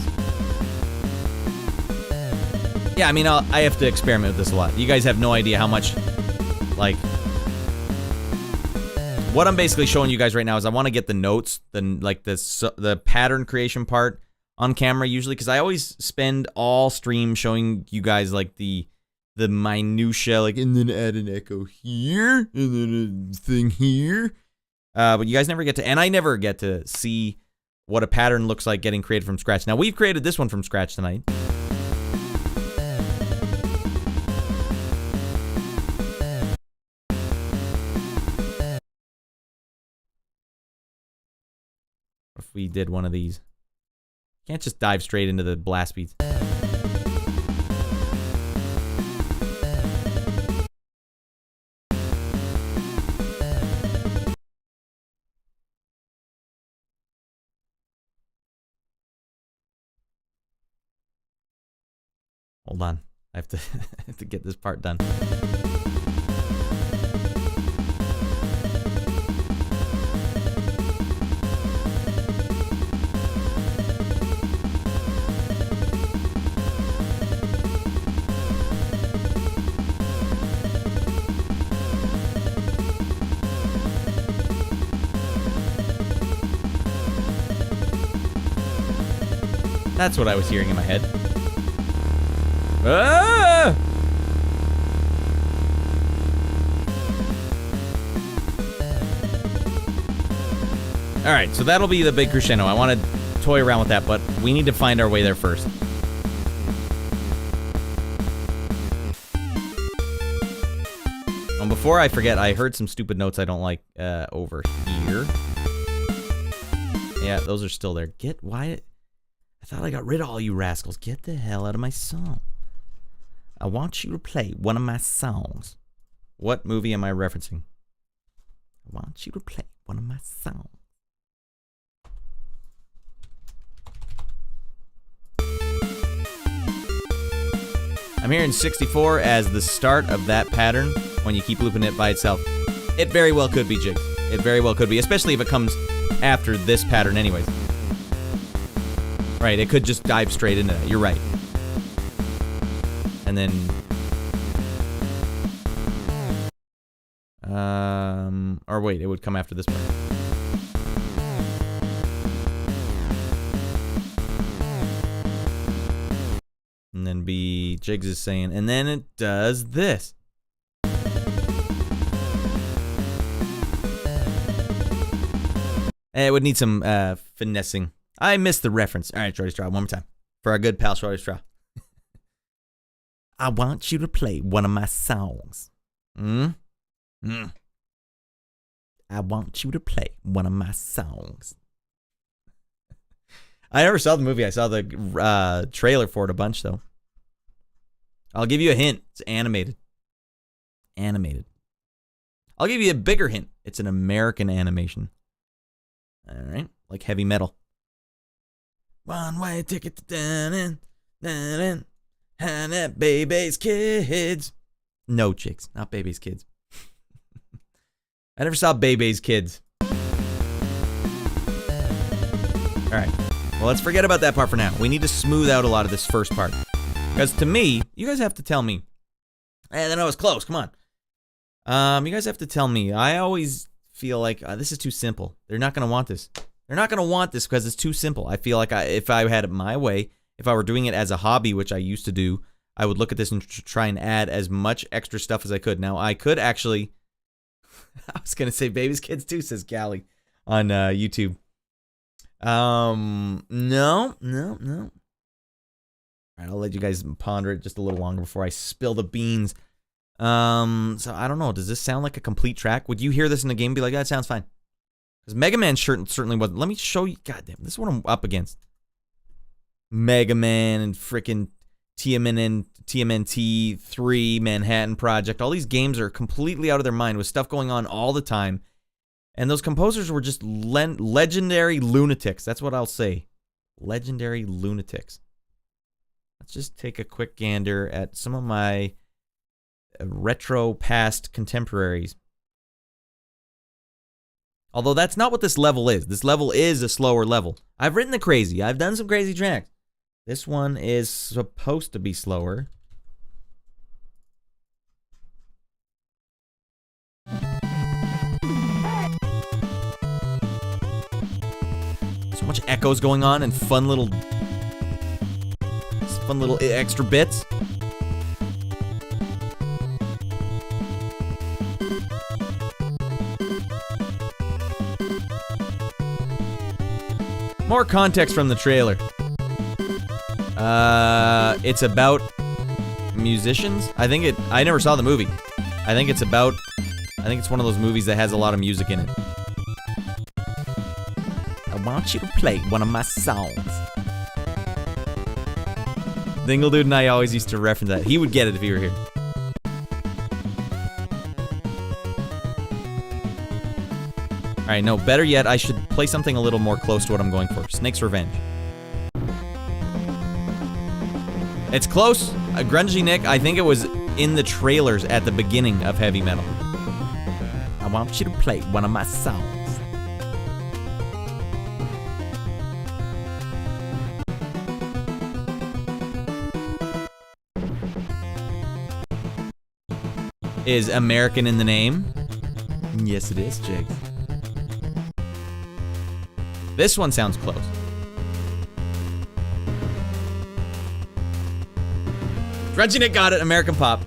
[SPEAKER 1] Yeah, I mean, I have to experiment with this a lot. You guys have no idea how much, like... What I'm basically showing you guys right now is I want to get the notes, the pattern creation part on camera usually, because I always spend all stream showing you guys, like, the minutia, like, and then add an echo here, and then a thing here. But you guys never get to, and I never get to see what a pattern looks like getting created from scratch. Now, we've created this one from scratch tonight. If we did one of these. Can't just dive straight into the blast beats. Hold on. I have to I have to get this part done. That's what I was hearing in my head. Ah! Alright, so that'll be the big crescendo. I want to toy around with that, but we need to find our way there first. And before I forget, I heard some stupid notes I don't like over here. Yeah, those are still there. Why? I thought I got rid of all you rascals. Get the hell out of my song. I want you to play one of my songs. What movie am I referencing? I want you to play one of my songs. I'm hearing 64 as the start of that pattern when you keep looping it by itself. It very well could be, Jigs. It very well could be, especially if it comes after this pattern anyways. Right, it could just dive straight into that. You're right. And then... or wait, it would come after this part. And then B, Jigs is saying, and then it does this. It would need some finessing. I missed the reference. All right, Shorty Straw, one more time. For our good pal, Shorty Straw. I want you to play one of my songs. I want you to play one of my songs. I never saw the movie. I saw the trailer for it a bunch, though. I'll give you a hint. It's animated. Animated. I'll give you a bigger hint. It's an American animation. All right, like heavy metal. One-way ticket to down and Baby's Kids. No, chicks, not Baby's Kids. I never saw Baby's Kids. All right, well, let's forget about that part for now. We need to smooth out a lot of this first part. Because to me, you guys have to tell me, hey, then I was close, come on. You guys have to tell me. I always feel like this is too simple. They're not going to want this. They're not going to want this because it's too simple. I feel like if I had it my way, if I were doing it as a hobby, which I used to do, I would look at this and try and add as much extra stuff as I could. Now, I could actually... I was going to say Baby's Kids too, says Gally on YouTube. No. All right, I'll let you guys ponder it just a little longer before I spill the beans. So I don't know. Does this sound like a complete track? Would you hear this in the game and be like, that sounds fine? Because Mega Man certainly wasn't. Let me show you. Goddamn, this is what I'm up against. Mega Man and frickin' TMNT 3, Manhattan Project. All these games are completely out of their mind with stuff going on all the time. And those composers were just legendary lunatics. That's what I'll say. Legendary lunatics. Let's just take a quick gander at some of my retro past contemporaries. Although that's not what this level is. This level is a slower level. I've written the crazy. I've done some crazy tracks. This one is supposed to be slower. So much echoes going on and fun little extra bits. More context from the trailer. It's about musicians. I never saw the movie. I think it's one of those movies that has a lot of music in it. I want you to play one of my songs. Dingle Dude and I always used to reference that. He would get it if he were here. Alright, no, better yet, I should play something a little more close to what I'm going for. Snake's Revenge. It's close. Grungy Nick, I think it was in the trailers at the beginning of Heavy Metal. I want you to play one of my songs. Is American in the name? Yes, it is, Jake. This one sounds close. Grungy Nick got it, American Pop.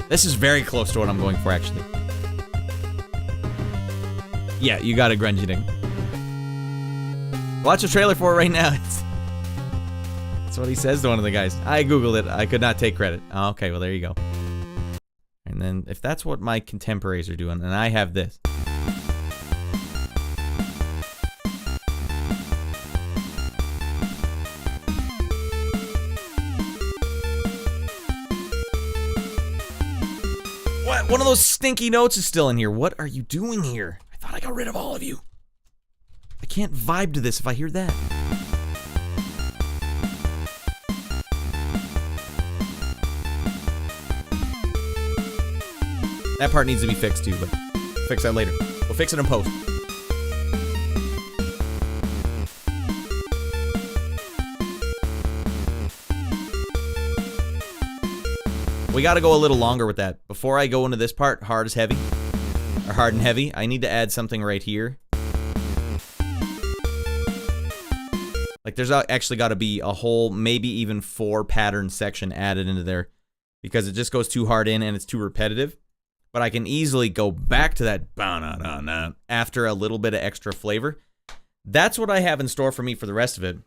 [SPEAKER 1] This is very close to what I'm going for, actually. Yeah, you got it, Grungy Nick. Watch the trailer for it right now. That's what he says to one of the guys. I googled it. I could not take credit. Oh, okay, well, there you go. And then, if that's what my contemporaries are doing, and I have this. What? One of those stinky notes is still in here. What are you doing here? I thought I got rid of all of you. I can't vibe to this if I hear that. That part needs to be fixed too, but fix that later. We'll fix it in post. We gotta go a little longer with that. Before I go into this part, hard and heavy, I need to add something right here. Like there's actually gotta be a whole, maybe even 4 pattern section added into there. Because it just goes too hard in and it's too repetitive. But I can easily go back to that ba-na-na-na after a little bit of extra flavor. That's what I have in store for me for the rest of it.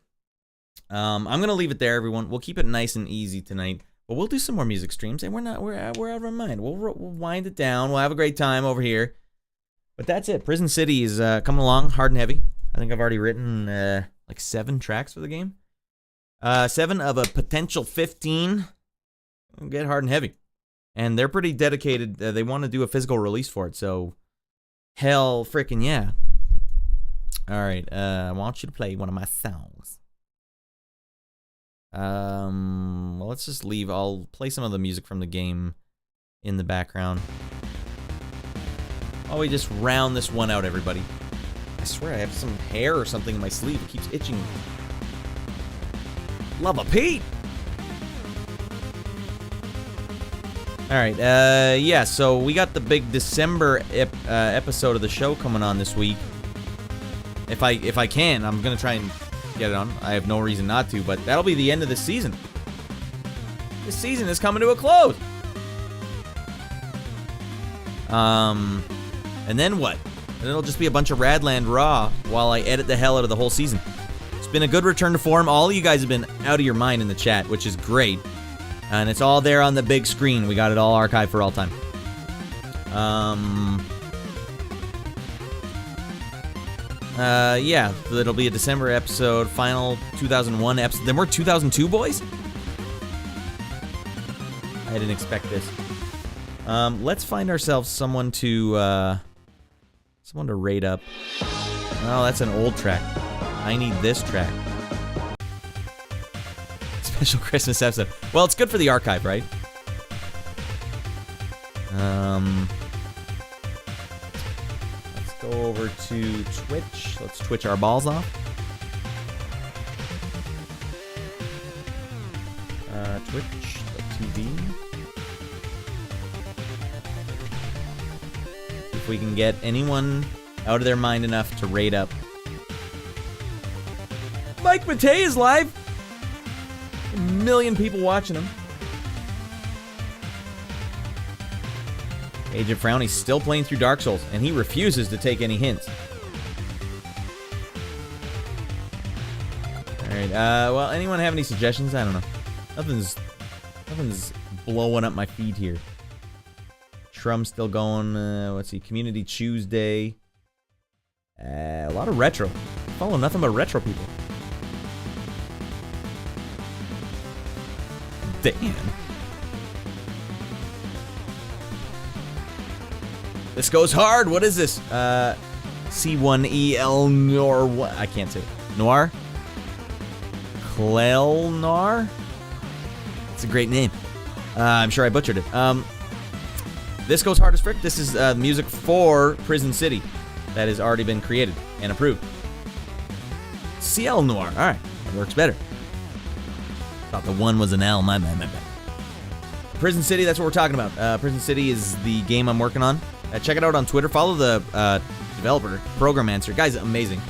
[SPEAKER 1] I'm gonna leave it there, everyone. We'll keep it nice and easy tonight, but we'll do some more music streams, and we're out of our mind. We'll wind it down. We'll have a great time over here. But that's it. Prison City is coming along hard and heavy. I think I've already written like 7 tracks for the game. 7 of a potential 15. We'll get hard and heavy. And they're pretty dedicated. They want to do a physical release for it, so hell frickin' yeah. Alright, I want you to play one of my songs. Well, let's just leave. I'll play some of the music from the game in the background. Oh, we just round this one out, everybody. I swear I have some hair or something in my sleeve. It keeps itching. Love a Pete! Alright, yeah, so we got the big December episode of the show coming on this week. If I can, I'm gonna try and get it on. I have no reason not to, but that'll be the end of the season. This season is coming to a close. And then what? And it'll just be a bunch of Radland Raw while I edit the hell out of the whole season. It's been a good return to form. All of you guys have been out of your mind in the chat, which is great. And it's all there on the big screen. We got it all archived for all time. Yeah, it'll be a December episode, final 2001 episode. Then we're 2002, boys? I didn't expect this. Let's find ourselves someone to rate up. Oh, that's an old track. I need this track. Special Christmas episode. Well, it's good for the archive, right? Let's go over to Twitch. Let's Twitch our balls off. Twitch.tv. If we can get anyone out of their mind enough to rate up. Mike Matei is live! 1 million people watching him. Agent Frowny's still playing through Dark Souls, and he refuses to take any hints. Alright, well, anyone have any suggestions? I don't know. Nothing's blowing up my feed here. Trum's still going, let's see, Community Tuesday. A lot of retro. I follow nothing but retro people. Damn. This goes hard. What is this? C1EL Noir. What? I can't say it. Noir? Clel Noir? It's a great name. I'm sure I butchered it. This goes hard as frick. This is music for Prison City that has already been created and approved. CL Noir. All right, that works better. Thought the one was an L. My bad. Prison City. That's what we're talking about. Prison City is the game I'm working on. Check it out on Twitter. Follow the developer, Program Answer. Guy's amazing.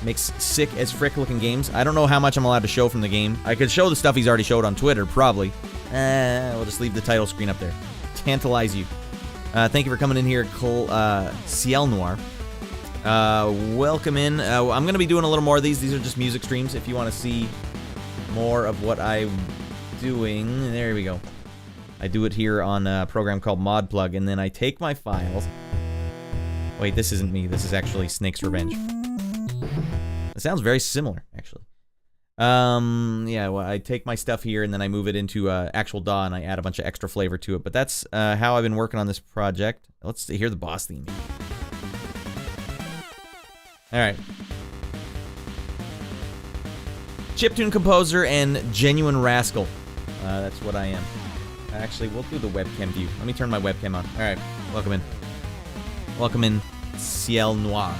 [SPEAKER 1] Makes sick as frick looking games. I don't know how much I'm allowed to show from the game. I could show the stuff he's already showed on Twitter, probably. We'll just leave the title screen up there. Tantalize you. Thank you for coming in here, Ciel Noir. Welcome in. I'm going to be doing a little more of these. These are just music streams. If you want to see more of what I'm doing, there we go. I do it here on a program called ModPlug, and then I take my files. Wait, this isn't me. This is actually Snake's Revenge. It sounds very similar, actually. Yeah, well, I take my stuff here, and then I move it into actual DAW, and I add a bunch of extra flavor to it. But that's how I've been working on this project. Let's hear the boss theme. Alright. Chiptune composer and genuine rascal. That's what I am. Actually, we'll do the webcam view. Let me turn my webcam on. Alright, welcome in. Welcome in, Ciel Noir.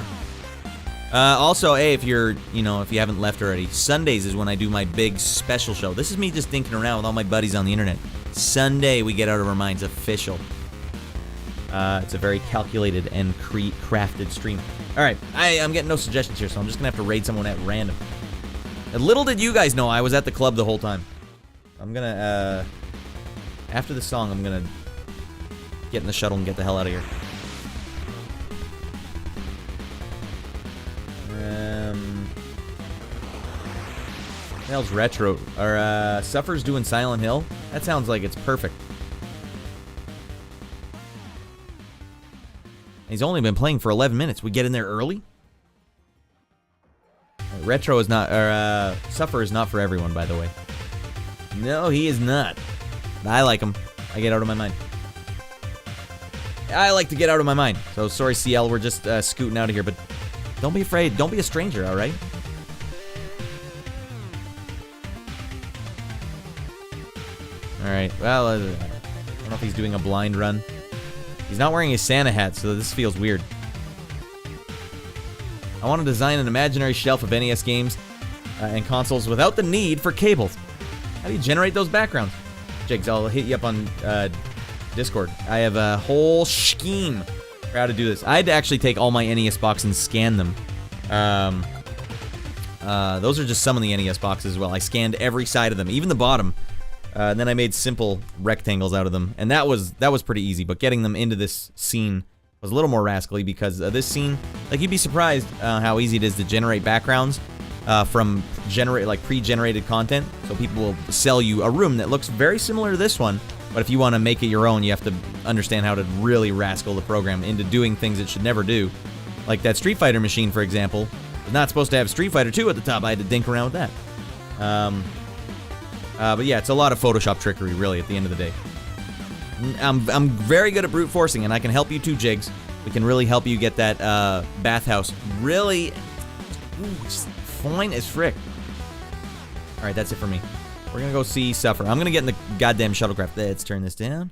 [SPEAKER 1] Also, hey, if you're, if you haven't left already, Sundays is when I do my big special show. This is me just dinking around with all my buddies on the internet. Sunday, we get out of our minds official. It's a very calculated and crafted stream. Alright, I'm getting no suggestions here, so I'm just gonna have to raid someone at random. And little did you guys know I was at the club the whole time. I'm gonna, after the song, I'm gonna get in the shuttle and get the hell out of here. What the hell's retro? Or, Suffer's doing Silent Hill? That sounds like it's perfect. He's only been playing for 11 minutes. We get in there early? Retro is not, or, Suffer is not for everyone, by the way. No, he is not. I like him. I get out of my mind. I like to get out of my mind. So, sorry, CL, we're just, scooting out of here, but don't be afraid. Don't be a stranger, alright? Alright, well, I don't know if he's doing a blind run. He's not wearing his Santa hat, so this feels weird. I want to design an imaginary shelf of NES games and consoles without the need for cables. How do you generate those backgrounds? Jigs, I'll hit you up on Discord. I have a whole scheme for how to do this. I had to actually take all my NES boxes and scan them. Those are just some of the NES boxes as well. I scanned every side of them, even the bottom. And then I made simple rectangles out of them. And that was pretty easy. But getting them into this scene was a little more rascally because this scene, like, you'd be surprised how easy it is to generate backgrounds from pre-generated content. So people will sell you a room that looks very similar to this one, but if you want to make it your own, you have to understand how to really rascal the program into doing things it should never do. Like that Street Fighter machine, for example, was not supposed to have Street Fighter 2 at the top. I had to dink around with that. But yeah, it's a lot of Photoshop trickery, really, at the end of the day. I'm very good at brute forcing, and I can help you too, Jigs. We can really help you get that bathhouse really fine as frick. Alright, that's it for me. We're gonna go see Suffer. I'm gonna get in the goddamn shuttlecraft. Let's turn this down.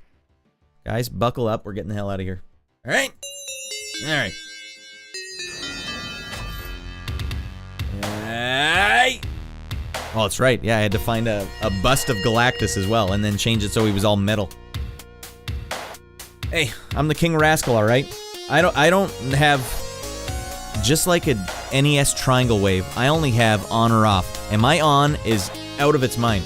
[SPEAKER 1] Guys, buckle up. We're getting the hell out of here. Alright? Alright. Hey! Oh, that's right. Yeah, I had to find a bust of Galactus as well, and then change it so he was all metal. Hey, I'm the King Rascal, alright? I don't have... Just like a NES triangle wave, I only have on or off, and my on is out of its mind.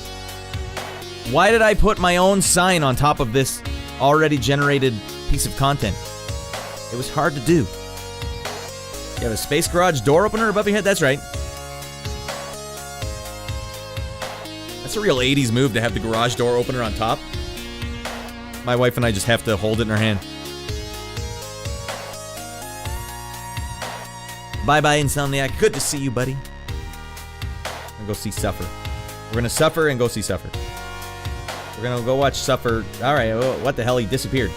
[SPEAKER 1] Why did I put my own sign on top of this already generated piece of content? It was hard to do. You have a space garage door opener above your head? That's right. That's a real 80s move to have the garage door opener on top. My wife and I just have to hold it in our hand. Bye-bye, Insomniac. Good to see you, buddy. I'm gonna go see Suffer. We're gonna suffer and go see Suffer. We're gonna go watch Suffer. Alright, what the hell? He disappeared.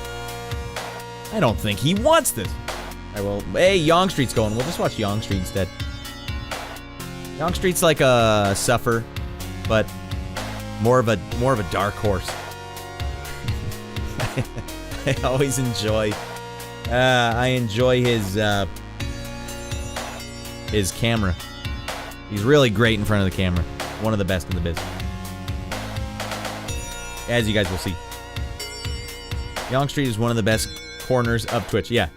[SPEAKER 1] I don't think he wants this. Alright, well, hey, Yong Street's going. We'll just watch Yong Street instead. Yong Street's like a Suffer, but more of a dark horse. I always enjoy... I enjoy his camera. He's really great in front of the camera. One of the best in the biz. As you guys will see. Yong Street is one of the best corners of Twitch. Yeah.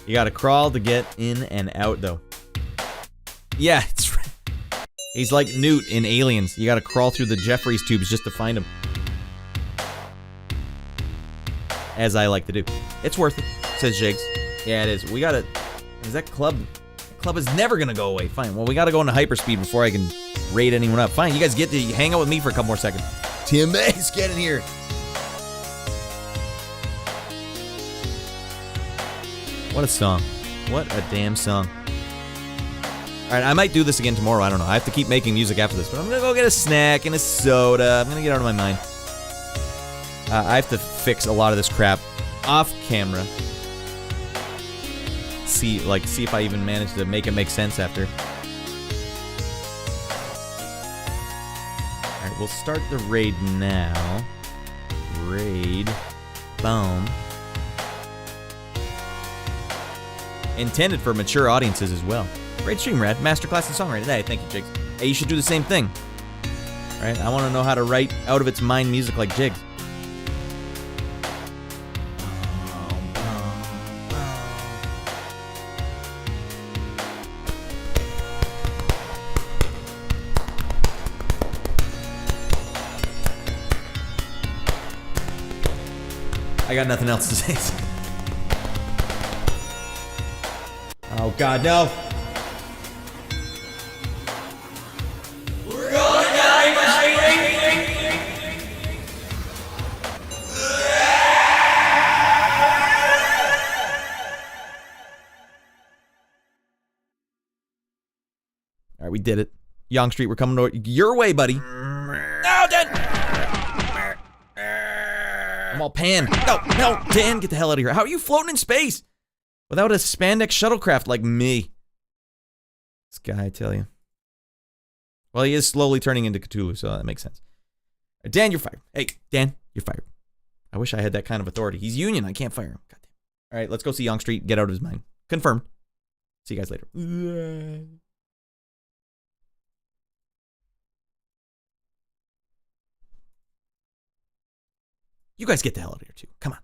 [SPEAKER 1] You gotta crawl to get in and out, though. Yeah, it's right. He's like Newt in Aliens. You gotta crawl through the Jeffries tubes just to find him. As I like to do. It's worth it, says Jigs. Yeah, it is. We gotta... Is that club... Club is never gonna go away. Fine. Well, we gotta go into hyperspeed before I can raid anyone up. Fine, you guys get to hang out with me for a couple more seconds. Tim Mace, get in here. What a song. What a damn song. Alright, I might do this again tomorrow. I don't know. I have to keep making music after this. But I'm gonna go get a snack and a soda. I'm gonna get out of my mind. I have to fix a lot of this crap off camera. See if I even manage to make it make sense after. Alright, we'll start the raid now. Raid. Boom. Intended for mature audiences as well. Great stream, Rad. Masterclass in songwriting. Hey, thank you, Jigs. Hey, you should do the same thing. Alright, I want to know how to write out of its mind music like Jigs. I got nothing else to say. Oh God, no! We're going to Alright, we did it. Yong Street, we're coming your way, buddy. No, Dan! I'm all panned. No, Dan, get the hell out of here. How are you floating in space? Without a spandex shuttlecraft like me. This guy, I tell you. Well, he is slowly turning into Cthulhu, so that makes sense. Right, Dan, you're fired. Hey, Dan, you're fired. I wish I had that kind of authority. He's union. I can't fire him. Goddamn. All right, let's go see Yong Street. Get out of his mind. Confirmed. See you guys later. You guys get the hell out of here, too. Come on.